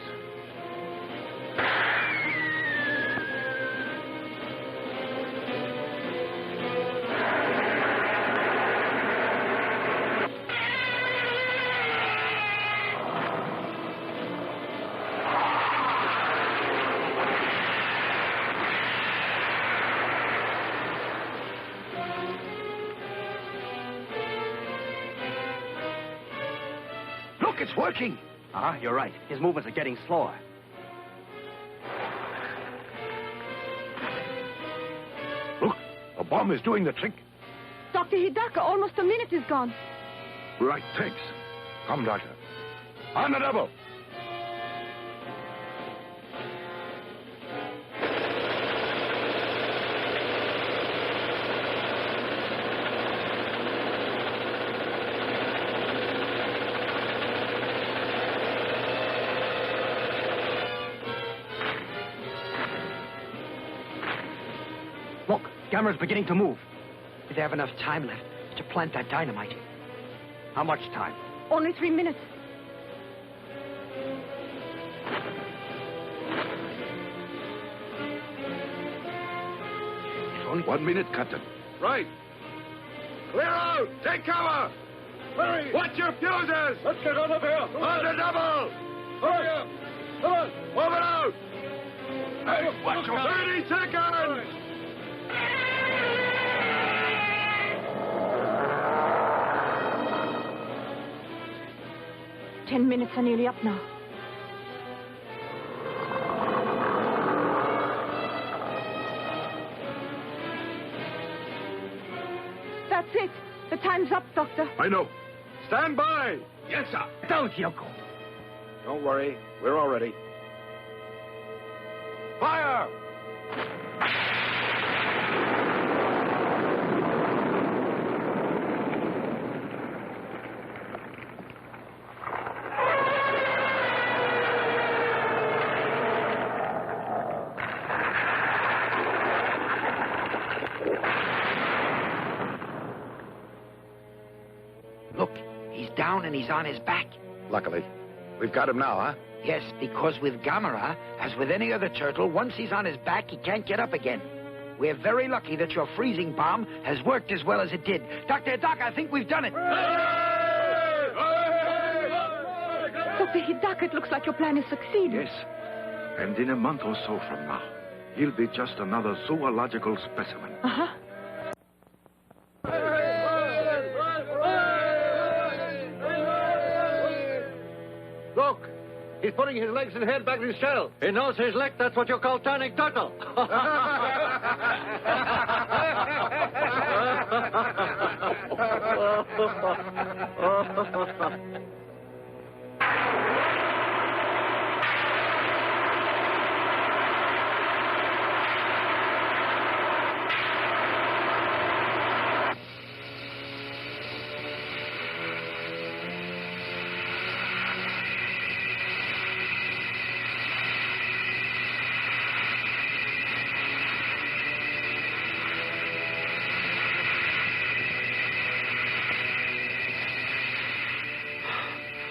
Look, it's working. You're right. His movements are getting slower. Look, the bomb is doing the trick. Dr. Hidaka, almost a minute is gone. Right, thanks. Come, Doctor. On the double. Look, Gammera's beginning to move. We have enough time left to plant that dynamite. How much time? Only 3 minutes. Only 1 minute, Captain. Right. Clear out! Take cover! Hurry! Watch your fuses! Let's get out of here! On the double! Hurry up! Come on! Move it out! Hey, watch your 30 seconds! 10 minutes are nearly up now. That's it. The time's up, Doctor. I know. Stand by! Yes, sir. Don't, Yoko. Don't worry. We're all ready. Fire! Look, he's down and he's on his back. Luckily. We've got him now, huh? Yes, because with Gammera, as with any other turtle, once he's on his back, he can't get up again. We're very lucky that your freezing bomb has worked as well as it did. Dr. Hidaka, I think we've done it. Dr. Hidaka, it looks like your plan has succeeded. Yes. And in a month or so from now, he'll be just another zoological specimen. Uh-huh. Look, he's putting his legs and head back in his shell. He knows his leg. That's what you call turning turtle.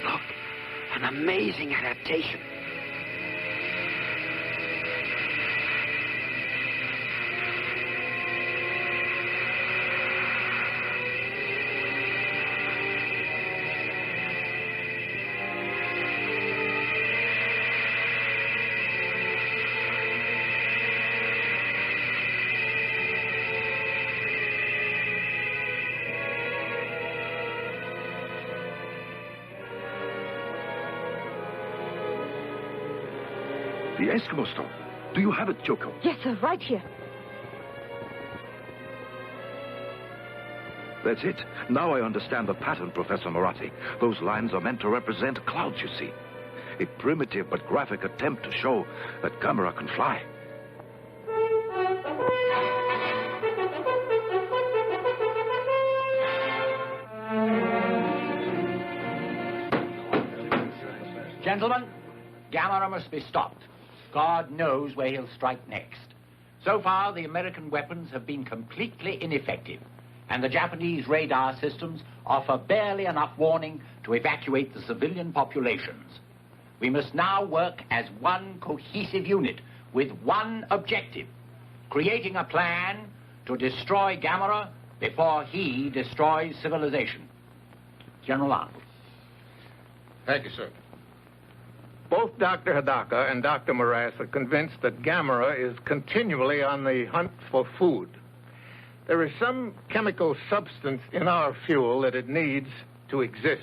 Look, an amazing adaptation. The Eskimo stone. Do you have it, Joko? Yes, sir, right here. That's it. Now I understand the pattern, Professor Moratti. Those lines are meant to represent clouds, you see. A primitive but graphic attempt to show that Gammera can fly. Gentlemen, Gammera must be stopped. God knows where he'll strike next. So far, the American weapons have been completely ineffective, and the Japanese radar systems offer barely enough warning to evacuate the civilian populations. We must now work as one cohesive unit with one objective, creating a plan to destroy Gammera before he destroys civilization. General Arnold. Thank you, sir. Both Dr. Hidaka and Dr. Morass are convinced that Gammera is continually on the hunt for food. There is some chemical substance in our fuel that it needs to exist.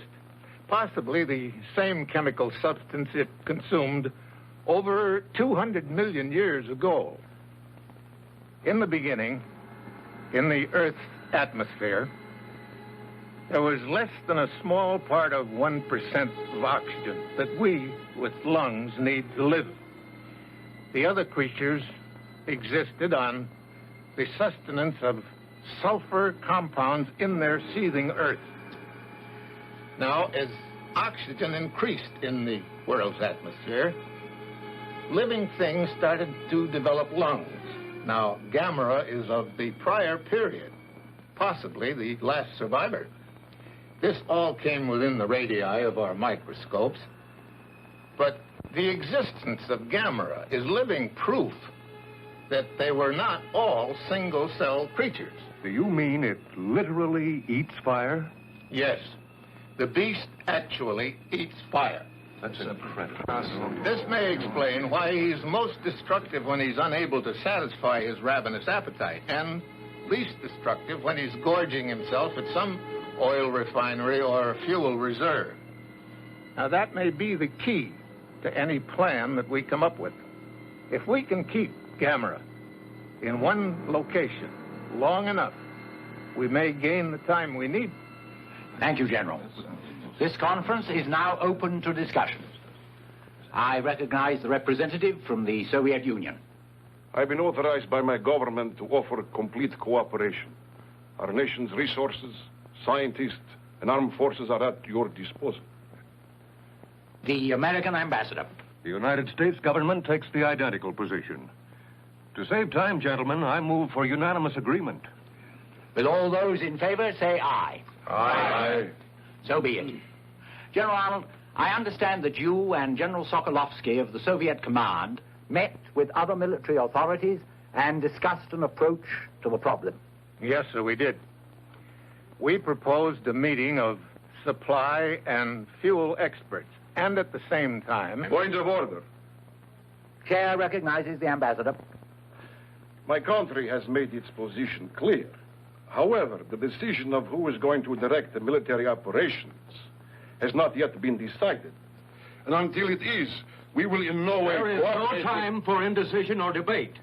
possibly the same chemical substance it consumed over 200 million years ago. In the beginning, in the Earth's atmosphere, there was less than a small part of 1% of oxygen that we, with lungs, need to live. The other creatures existed on the sustenance of sulfur compounds in their seething earth. Now, as oxygen increased in the world's atmosphere, living things started to develop lungs. Now, Gammera is of the prior period, possibly the last survivor. This all came within the radii of our microscopes, but the existence of Gammera is living proof that they were not all single-cell creatures. Do you mean it literally eats fire? Yes. The beast actually eats fire. That's incredible. This may explain why he's most destructive when he's unable to satisfy his ravenous appetite, and least destructive when he's gorging himself at some oil refinery or fuel reserve. Now, that may be the key to any plan that we come up with. If we can keep Gammera in one location long enough, we may gain the time we need. Thank you, General. This conference is now open to discussion. I recognize the representative from the Soviet Union. I've been authorized by my government to offer complete cooperation. Our nation's resources, scientists, and armed forces are at your disposal. The American ambassador. The United States government takes the identical position. To save time, gentlemen, I move for unanimous agreement. Will all those in favor say aye? Aye. So be it. General Arnold, I understand that you and General Sokolovsky of the Soviet Command met with other military authorities and discussed an approach to the problem. Yes, sir, we did. We proposed a meeting of supply and fuel experts, and at the same time... Point of order. Chair recognizes the ambassador. My country has made its position clear. However, the decision of who is going to direct the military operations has not yet been decided. And until it is, we will in no way... There is no time for indecision or debate.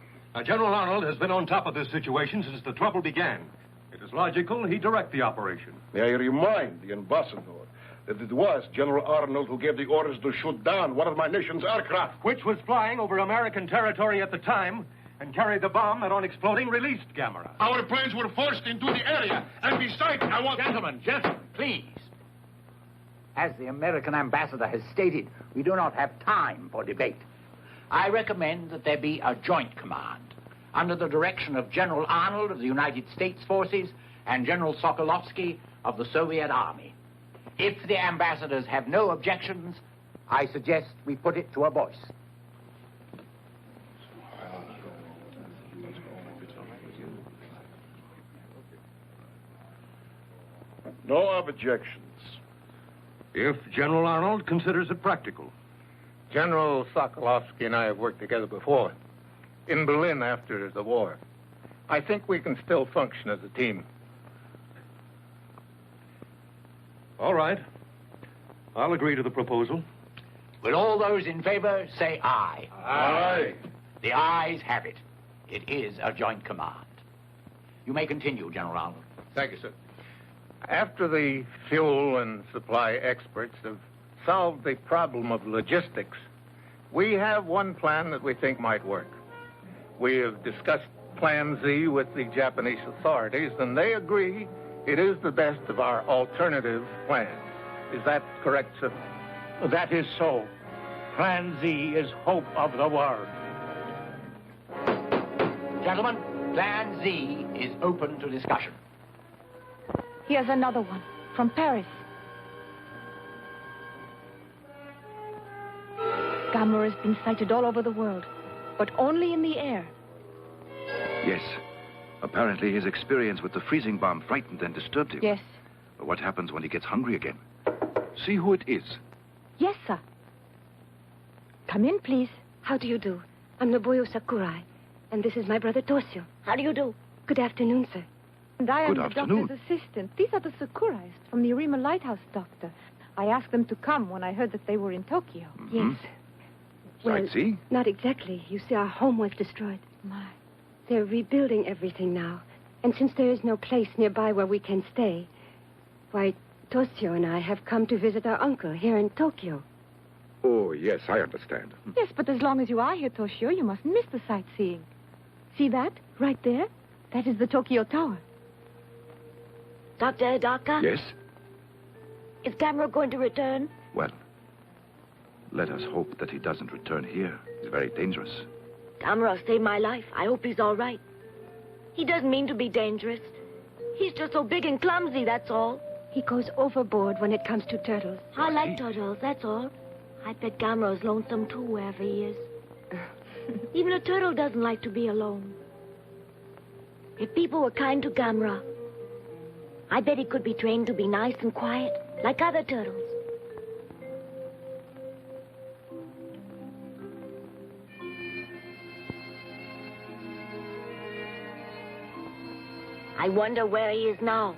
General Arnold has been on top of this situation since the trouble began. It is logical he direct the operation. May I remind the ambassador that it was General Arnold who gave the orders to shoot down one of my nation's aircraft. Which was flying over American territory at the time and carried the bomb that, on exploding, released Gammera. Our planes were forced into the area, and besides, I want... Gentlemen, please. As the American ambassador has stated, we do not have time for debate. I recommend that there be a joint command under the direction of General Arnold of the United States Forces and General Sokolovsky of the Soviet Army. If the ambassadors have no objections, I suggest we put it to a voice. No objections. If General Arnold considers it practical. General Sokolovsky and I have worked together before, in Berlin after the war. I think we can still function as a team. All right. I'll agree to the proposal. Will all those in favor say aye? Aye. The ayes have it. It is a joint command. You may continue, General Arnold. Thank you, sir. After the fuel and supply experts have solved the problem of logistics, we have one plan that we think might work. We have discussed Plan Z with the Japanese authorities, and they agree it is the best of our alternative plans. Is that correct, sir? That is so. Plan Z is hope of the world. Gentlemen, Plan Z is open to discussion. Here's another one from Paris. Gammera has been sighted all over the world, but only in the air. Yes. Apparently his experience with the freezing bomb frightened and disturbed him. Yes. But what happens when he gets hungry again? See who it is. Yes, sir. Come in, please. How do you do? I'm Nobuyo Sakurai, and this is my brother Toshio. How do you do? Good afternoon, sir. And I am Good the afternoon. doctor's assistant. These are the Sakurais from the Arima Lighthouse, Doctor. I asked them to come when I heard that they were in Tokyo. Yes. Well, Sightsee? not exactly. You see, our home was destroyed. My. They're rebuilding everything now. And since there is no place nearby where we can stay, why, Toshio and I have come to visit our uncle here in Tokyo. Oh, yes, I understand. Yes, but as long as you are here, Toshio, you mustn't miss the sightseeing. See that? Right there? That is the Tokyo Tower. Dr. Hidaka? Yes? Is Gammera going to return? Well, let us hope that he doesn't return here. It's very dangerous. Gammera saved my life. I hope he's all right. He doesn't mean to be dangerous. He's just so big and clumsy, that's all. He goes overboard when it comes to turtles. I like turtles, that's all. I bet Gammera's lonesome, too, wherever he is. Even a turtle doesn't like to be alone. If people were kind to Gammera, I bet he could be trained to be nice and quiet, like other turtles. I wonder where he is now.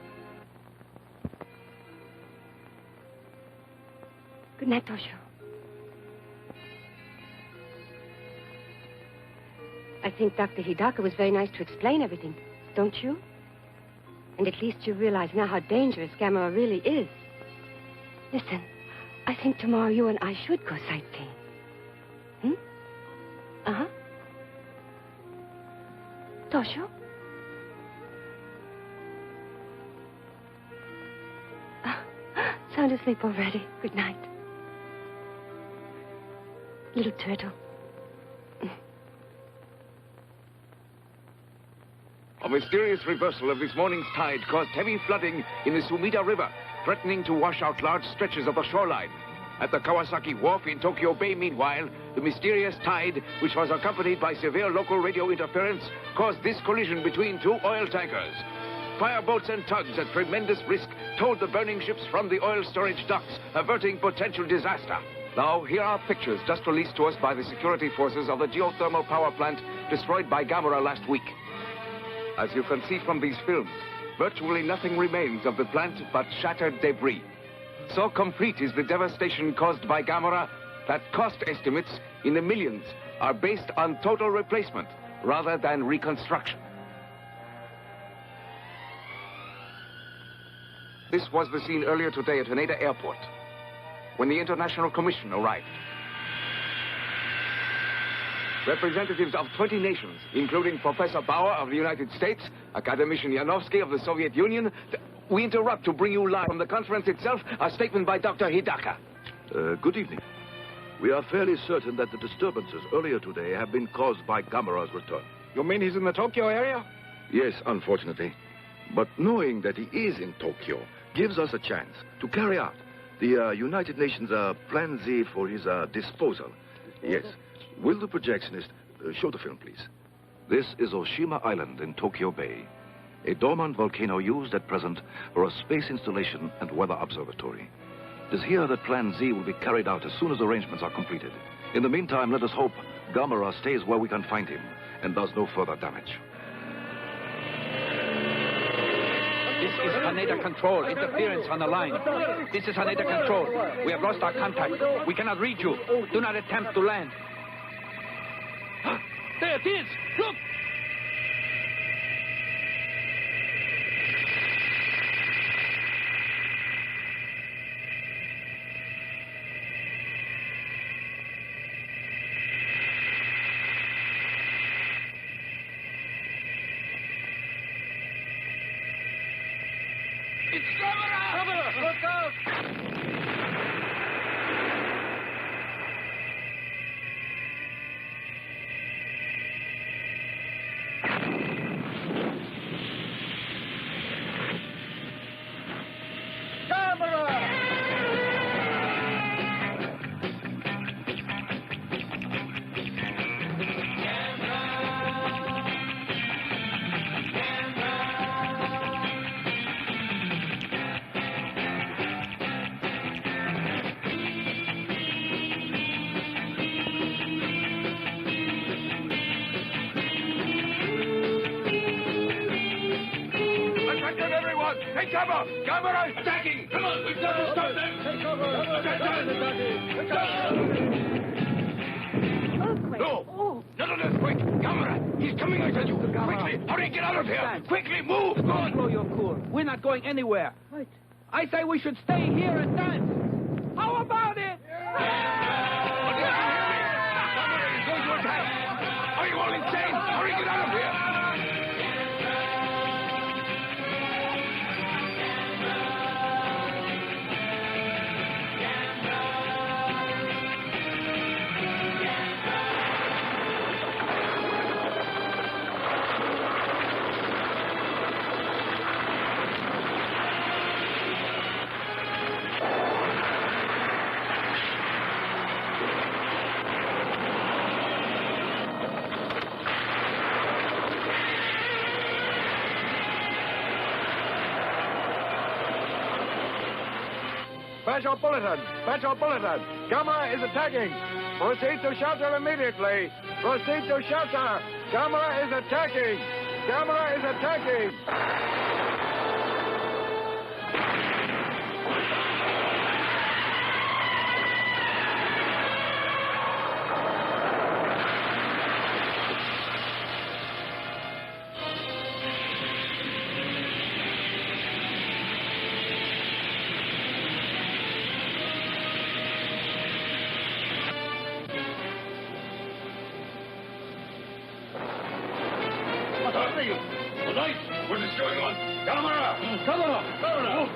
Good night, Toshio. I think Dr. Hidaka was very nice to explain everything, don't you? And at least you realize now how dangerous Gammera really is. Listen, I think tomorrow you and I should go sightseeing. Hmm? Uh-huh. Toshio? Sound asleep already. Good night. Little turtle. A mysterious reversal of this morning's tide caused heavy flooding in the Sumida River, threatening to wash out large stretches of the shoreline. At the Kawasaki Wharf in Tokyo Bay, meanwhile, the mysterious tide, which was accompanied by severe local radio interference, caused this collision between two oil tankers. Fireboats and tugs at tremendous risk towed the burning ships from the oil storage docks, averting potential disaster. Now, here are pictures just released to us by the security forces of the geothermal power plant destroyed by Gammera last week. As you can see from these films, virtually nothing remains of the plant but shattered debris. So complete is the devastation caused by Gammera that cost estimates in the millions are based on total replacement rather than reconstruction. This was the scene earlier today at Haneda Airport, when the International Commission arrived. Representatives of 20 nations, including Professor Bauer of the United States, Academician Yanovsky of the Soviet Union. We interrupt to bring you live from the conference itself a statement by Dr. Hidaka. Good evening. We are fairly certain that the disturbances earlier today have been caused by Gammera's return. You mean he's in the Tokyo area? Yes, unfortunately. But knowing that he is in Tokyo gives us a chance to carry out the United Nations Plan Z for his disposal. Yes. Will the projectionist show the film, please? This is Oshima Island in Tokyo Bay, a dormant volcano used at present for a space installation and weather observatory. It is here that Plan Z will be carried out as soon as arrangements are completed. In the meantime, let us hope Gammera stays where we can find him and does no further damage. This is Haneda Control. Interference on the line. This is Haneda Control. We have lost our contact. We cannot reach you. Do not attempt to land. There it is! Look! It's Gammera! Look out! Attention, everyone! Hey, Gammera! Gammera is attacking! Come Gentlemen, we've got to stop them! Take cover! No! None of this, quick! Gammera! He's coming, I tell you! Quickly! Hurry, get out of here! Quickly, move! Go on! Blow your cool. We're not going anywhere. Wait. I say we should stay here and dance. How about it? Gammera is going to attack! Are you all insane? Hurry, get out of here! Special bulletin! Special bulletin! Gammera is attacking! Proceed to shelter immediately! Proceed to shelter! Gammera is attacking! Gammera is attacking! What is going on? Gammera! Gammera!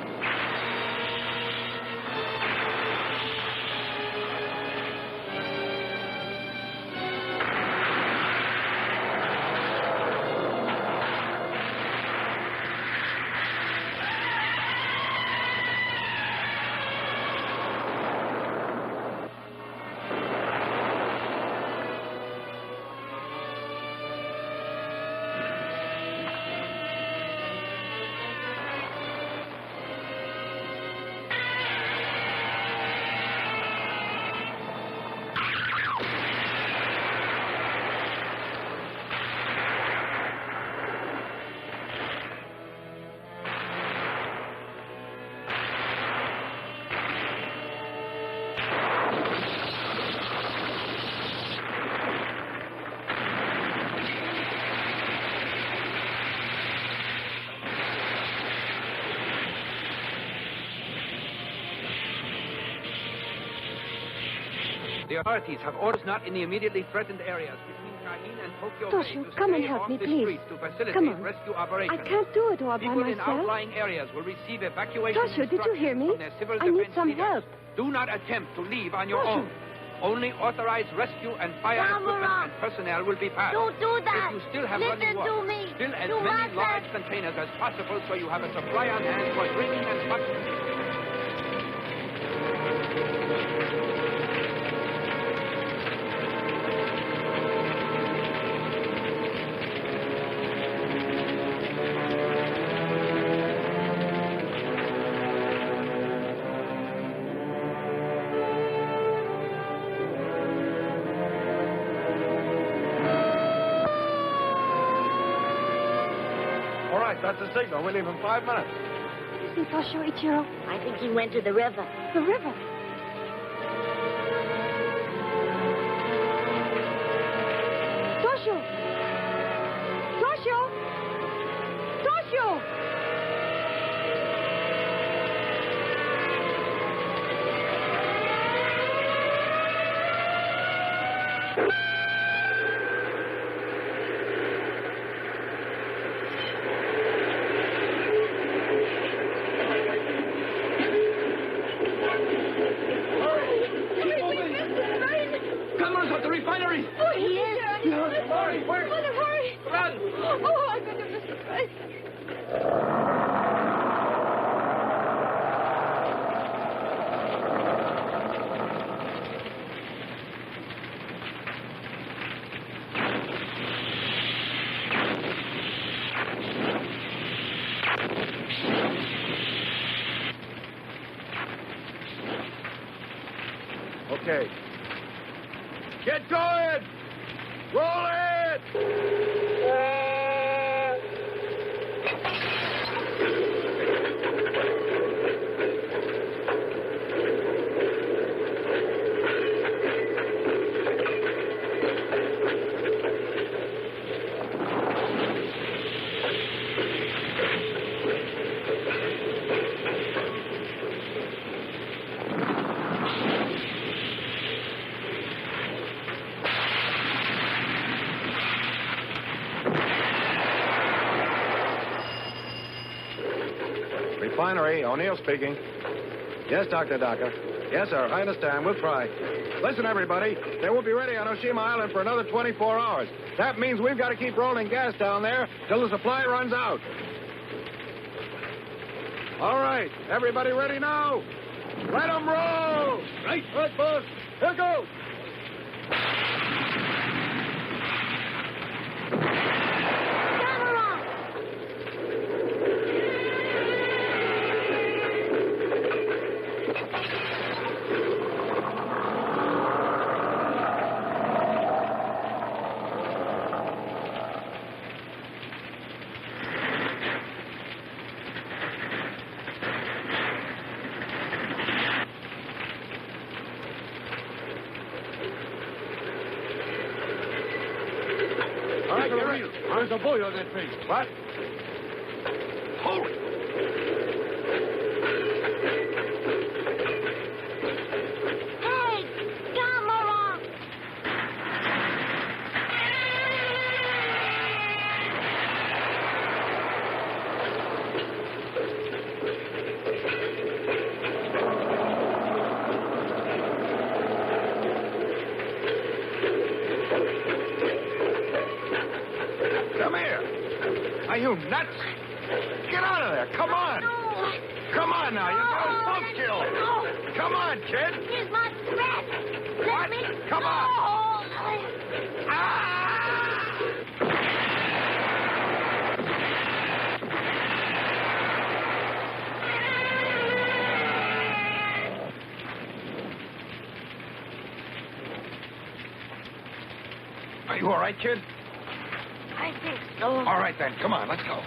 The authorities have orders not in the immediately threatened areas between Shaheen and Tokyo Bay Toshio, to come and stay help off me, the please. street to facilitate Come on. rescue operations. I can't do it all by People in myself. outlying areas will receive evacuation Toshio, did you hear me? from their civil I need defense some leaders. help. Do not attempt to leave on your Toshio. own. Only authorized rescue and fire equipment and personnel will be passed. Don't do that. If you still have Listen running water, to me. fill as You many mustn't. large containers as possible so you have a supply on hand for drinking and smuggling. All right, that's the signal. We leave in 5 minutes. What is it, Toshio, Ichiro? I think he went to the river. The river. Toshio! Toshio! Toshio! Cameras at the refinery! Oh, he is. Hurry, quick! Mother, hurry! Run! Oh, I got Mr. Price. Okay. Get going! Roll it! refinery. O'Neill speaking. Yes, Dr. Hidaka. Yes, sir. I understand. We'll try. Listen, everybody. They won't be ready on Oshima Island for another 24 hours. That means we've got to keep rolling gas down there till the supply runs out. All right. Everybody ready now? Let them roll! Right, boss. Here goes. There's a boy on that face. What? Hold it. Hey, Gammera! Come here. Are you nuts? Get out of there. Come on. Come on now. You're going to both kill. Come on, kid. Here's my threat. Let me Come on. Are you all right, kid? I think so. All right, then. Come on. Let's go.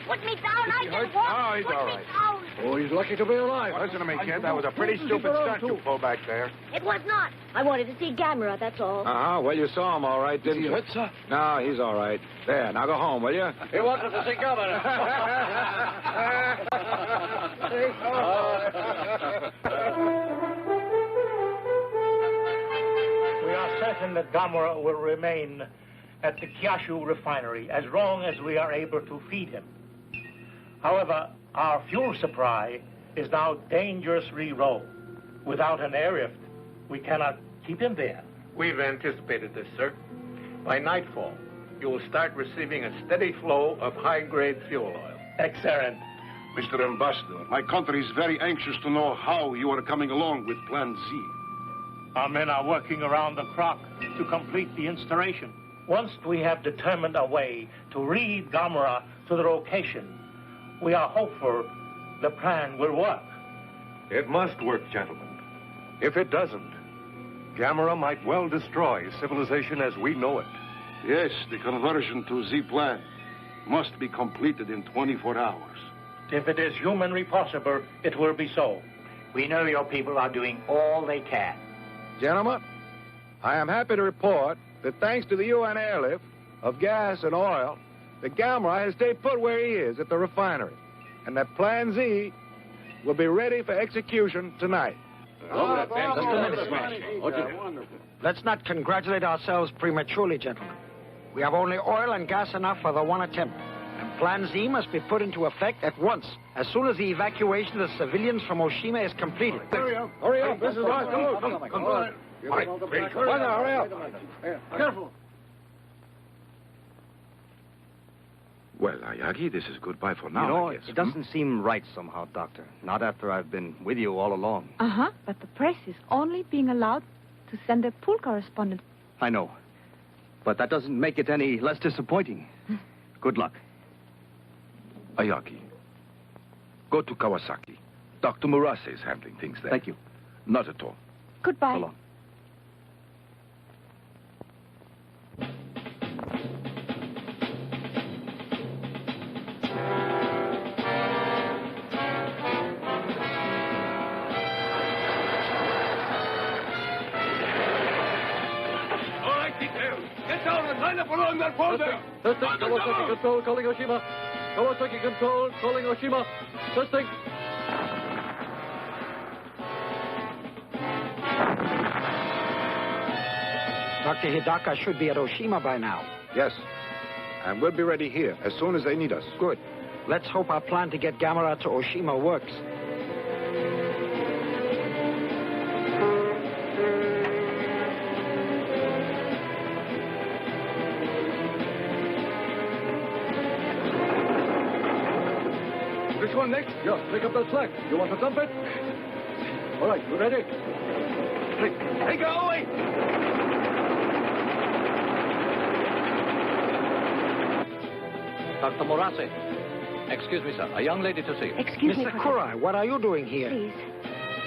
Put me down. I can walk. Oh, he's Put all me right. down. Oh, he's lucky to be alive. Listen to me, kid. That was a pretty stupid stunt you pulled back there. It was not. I wanted to see Gammera, that's all. Uh-huh. Well, you saw him all right, didn't you? hurt, sir? No, he's all right. There, now go home, will you? He wanted to see Gammera. We are certain that Gammera will remain at the Kyushu refinery as long as we are able to feed him. However, our fuel supply is now dangerously low. Without an airlift, we cannot keep him there. We've anticipated this, sir. By nightfall, you will start receiving a steady flow of high-grade fuel oil. Excellent. Mr. Ambassador, my country is very anxious to know how you are coming along with Plan Z. Our men are working around the clock to complete the installation. Once we have determined a way to lead Gammera to the location, we are hopeful the plan will work. It must work, gentlemen. If it doesn't, Gammera might well destroy civilization as we know it. Yes, the conversion to Z plan must be completed in 24 hours. If it is humanly possible, it will be so. We know your people are doing all they can. Gentlemen, I am happy to report that thanks to the UN airlift of gas and oil, the Gammera has stayed put where he is at the refinery, and that Plan Z will be ready for execution tonight. Just a minute, Smash. Let's not congratulate ourselves prematurely, gentlemen. We have only oil and gas enough for the one attempt. And Plan Z must be put into effect at once, as soon as the evacuation of the civilians from Oshima is completed. Hurry up. This is right. Come on. All right, hurry up. Careful. Well, Ayagi, this is goodbye for now, You know, I guess. it doesn't seem right somehow, Doctor. Not after I've been with you all along. Uh-huh, but the press is only being allowed to send their pool correspondent. I know. But that doesn't make it any less disappointing. Good luck. Ayagi, go to Kawasaki. Dr. Murase is handling things there. Thank you. Not at all. Goodbye. So long. All right, detail. Get down and line up along that pole there. Testing, Kawasaki Control, calling Oshima. Kawasaki Control, calling Oshima. Testing. Dr. Hidaka should be at Oshima by now. Yes. And we'll be ready here as soon as they need us. Good. Let's hope our plan to get Gammera to Oshima works. Which one next? Yeah, pick up that slack. You want the trumpet? All right, you ready? Hey, go away! Dr. Morase. Excuse me, sir. A young lady to see you. Miss Sakura, what are you doing here? Please.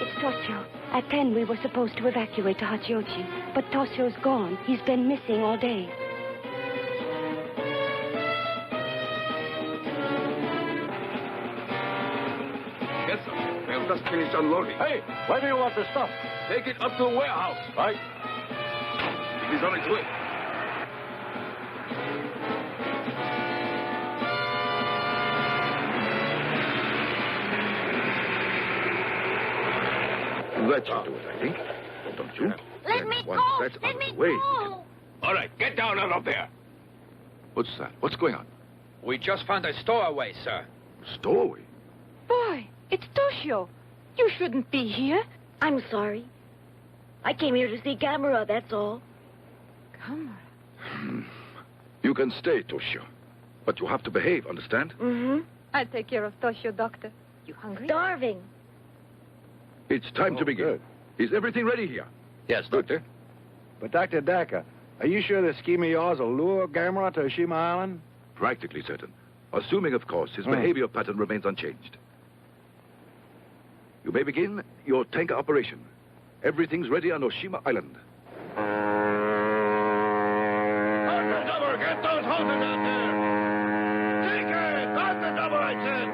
It's Toshio. At 10, we were supposed to evacuate to Hachiochi, but Toshio's gone. He's been missing all day. Yes, sir. We'll just finish unloading. Hey, where do you want the stuff? Take it up to the warehouse. Right. He's on its way. That should do it, I think. Don't you? Let me Once go! that's out Let of me the way. go! All right, get down out of there. What's that? What's going on? We just found a stowaway, sir. Stowaway? Boy, it's Toshio. You shouldn't be here. I'm sorry. I came here to see Gammera, that's all. Gammera? You can stay, Toshio. But you have to behave, understand? Mm-hmm. I'll take care of Toshio, Doctor. You hungry? Starving. It's time to begin. Good. Is everything ready here? Yes, Doctor. But, Dr. Daka, are you sure this scheme of yours will lure Gammera to Oshima Island? Practically certain. Assuming, of course, his behavior pattern remains unchanged. You may begin your tanker operation. Everything's ready on Oshima Island. Get those hoses out there! Take it! Start the double, I said!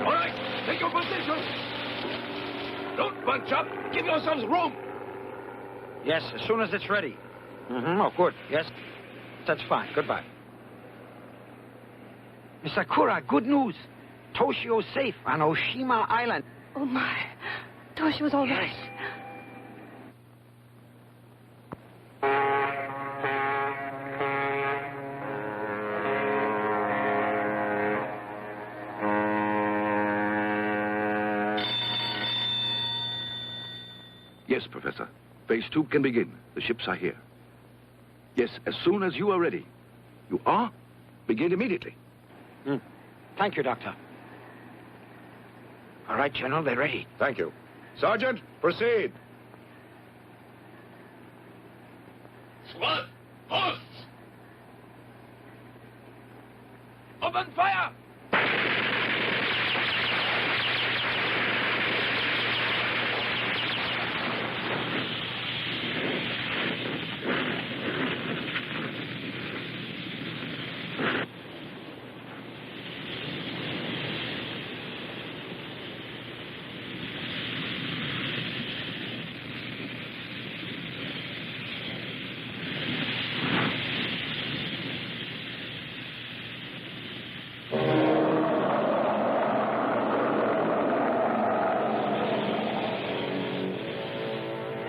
All right, take your position. Don't bunch up. Give yourselves room. Yes, as soon as it's ready. Mm-hmm. Oh, good. Yes, that's fine. Goodbye. Miss Sakura, good news. Toshio's safe on Oshima Island. Oh, my. Toshio's all right. Yes, Professor. Phase 2 can begin. The ships are here. Yes, as soon as you are ready. You are? Begin immediately. Thank you, Doctor. All right, General, they're ready. Thank you. Sergeant, proceed. Squad, posts. Open fire.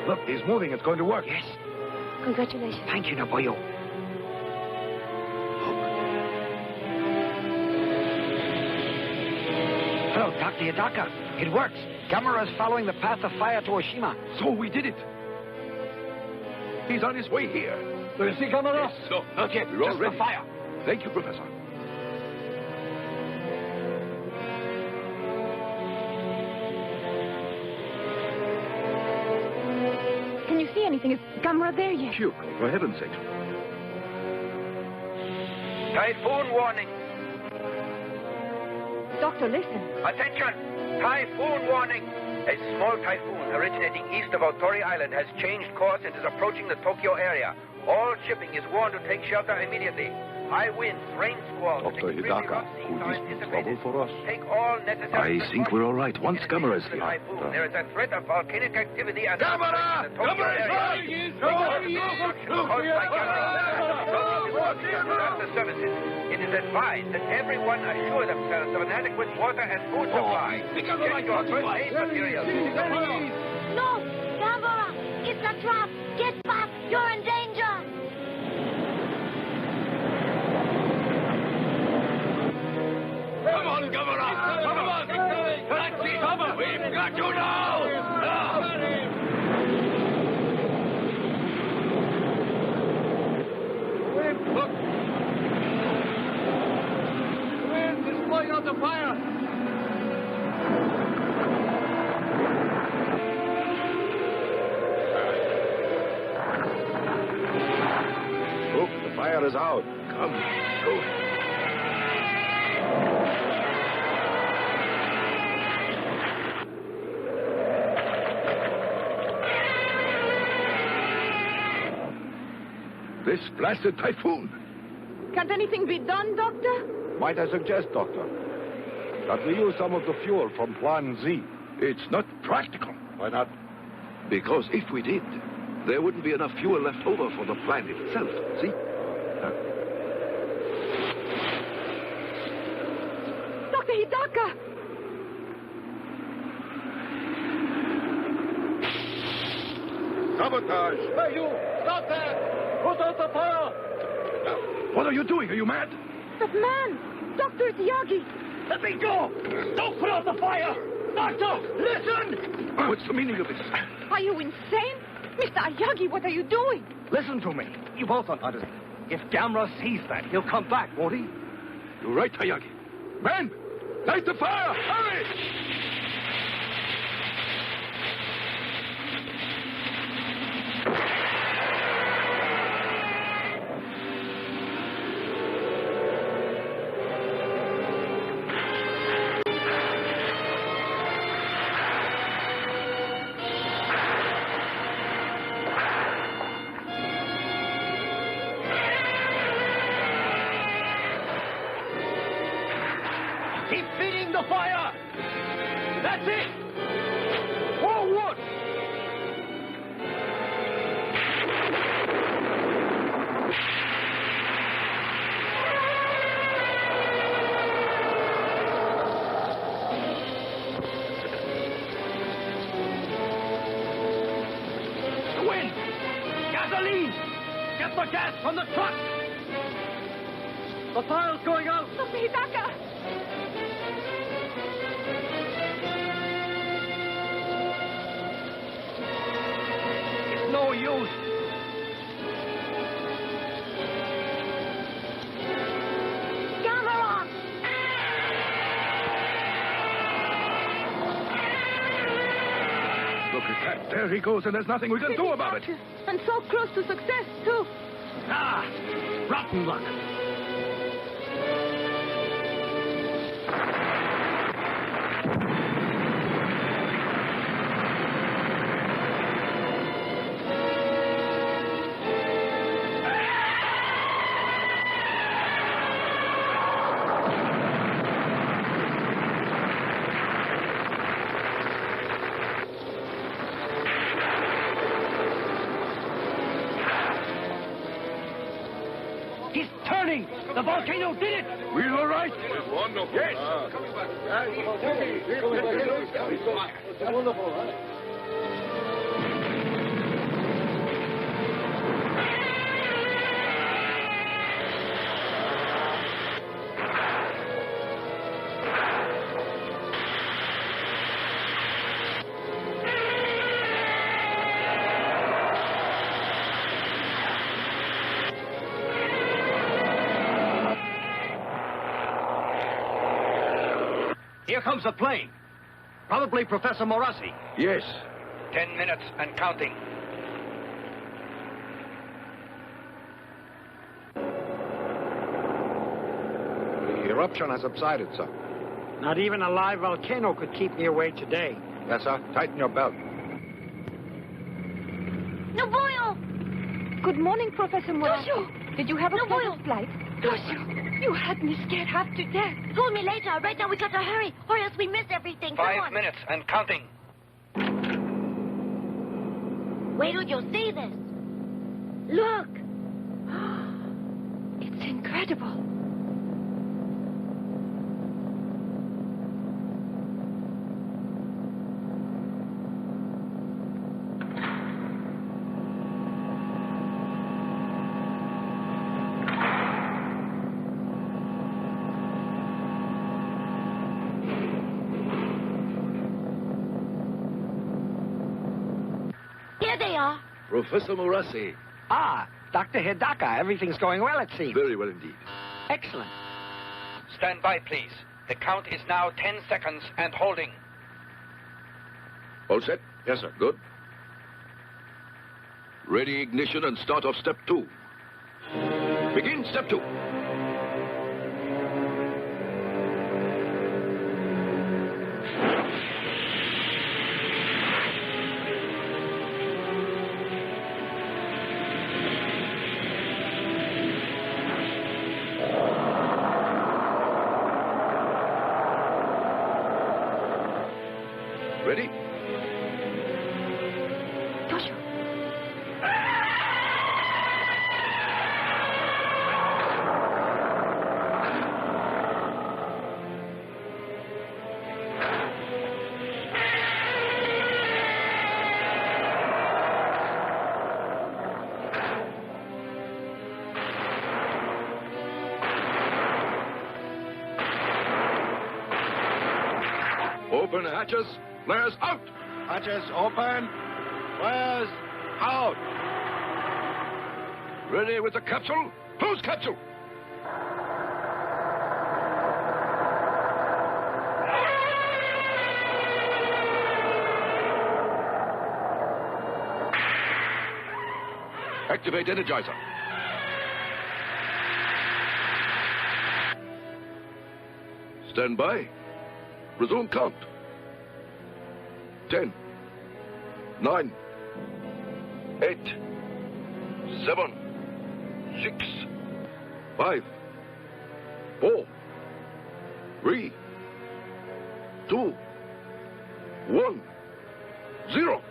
Look, he's moving. It's going to work. Yes. Congratulations. Thank you, Naboyo. Hello, Dr. Hidaka. It works. Gammera is following the path of fire to Oshima. So we did it. He's on his way here. Do you see Gammera? Yes. No, not yet. We're Just all the ready. fire. Thank you, Professor. Can you see anything? Is Gammera there yet? Phew, for heaven's sake. Typhoon warning. Doctor, listen. Attention! Typhoon warning! A small typhoon originating east of Otori Island has changed course and is approaching the Tokyo area. All shipping is warned to take shelter immediately. High winds, rain squalls, Dr. Hidaka, could this be trouble for us? take all necessary... I think we're all right once Gammera is here. There is a threat of volcanic activity and... Gammera! Gammera is the services. It is advised that everyone assure themselves of an adequate water and food supply. Check your first aid materials. No! Gammera! It's a trap! Get back! You're in danger! Come on, Gammera! Come on! That's it! We've got you now! Look! The wind is blowing out the fire! Look, the fire is out. Come, go. This blasted typhoon. Can't anything be done, Doctor? Might I suggest, Doctor, that we use some of the fuel from Plan Z? It's not practical. Why not? Because if we did, there wouldn't be enough fuel left over for the plant itself. See? Dr. Hidaka! Sabotage! Hey, you! Stop that! Put out the fire! What are you doing? Are you mad? That man! Dr. Yagi! Let me go! Don't put out the fire! Doctor, listen! What's the meaning of this? Are you insane? Mr. Ayagi, what are you doing? Listen to me. You both don't understand. If Gammera sees that, he'll come back, won't he? You're right, Hayagi. Men, light the fire! Hurry! Keep feeding the fire! That's it! Forward! The wind! Gasoline! Get the gas from the truck! The fire's going out! Dr. Hidaka! It's no use. Gammera! Look at that. There he goes, and there's nothing we can do about it. And so close to success, too. Ah! Rotten luck. He's turning! The volcano did it! We're all right. It's wonderful. Yes. It's wonderful, huh? Here comes the plane. Probably Professor Morassi. Yes. 10 minutes and counting. The eruption has subsided, sir. Not even a live volcano could keep me away today. Yes, sir. Tighten your belt. Nobuyo! Good morning, Professor Morassi. Did you have a pleasant flight? Toshio, you had me scared half to death. Fool me later. Right now we got to hurry, or else we miss everything. Come 5 on. minutes and counting. Wait till you see this. Look. It's incredible. Here they are. Professor Morassi. Ah, Dr. Hidaka, everything's going well, it seems. Very well indeed. Excellent. Stand by, please. The count is now 10 seconds and holding. All set? Yes, sir. Good. Ready ignition and start off step 2. Begin step 2. Ready? Toshio. Open hatches. Flares out. Hatches open. Flares out. Ready with the capsule? Close capsule. Activate energizer. Stand by. Resume count. 10, 9, 8, 7, 6, 5, 4, 3, 2, 1, 0.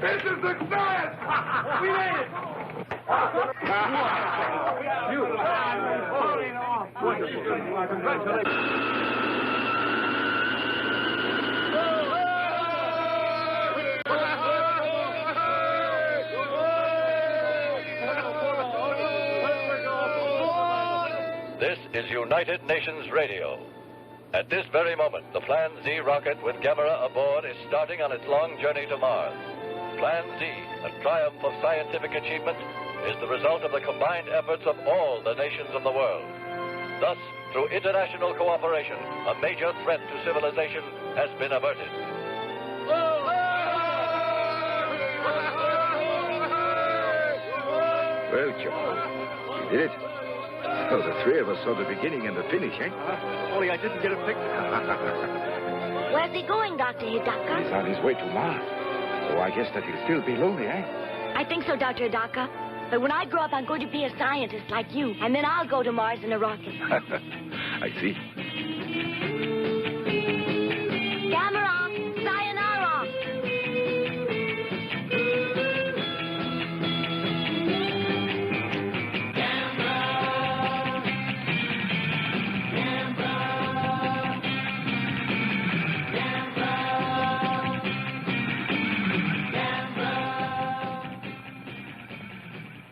This is success! We made it! This is United Nations Radio. At this very moment, the Plan Z rocket with Gammera aboard is starting on its long journey to Mars. Plan Z, a triumph of scientific achievement, is the result of the combined efforts of all the nations of the world. Thus, through international cooperation, a major threat to civilization has been averted. Well, Joe, you did it. Oh, the three of us saw the beginning and the finish, eh? Only I didn't get a picture. Where's he going, Dr. Hidaka? He's on his way to Mars. So I guess that he'll still be lonely, eh? I think so, Dr. Hidaka. But when I grow up, I'm going to be a scientist like you. And then I'll go to Mars in a rocket. I see.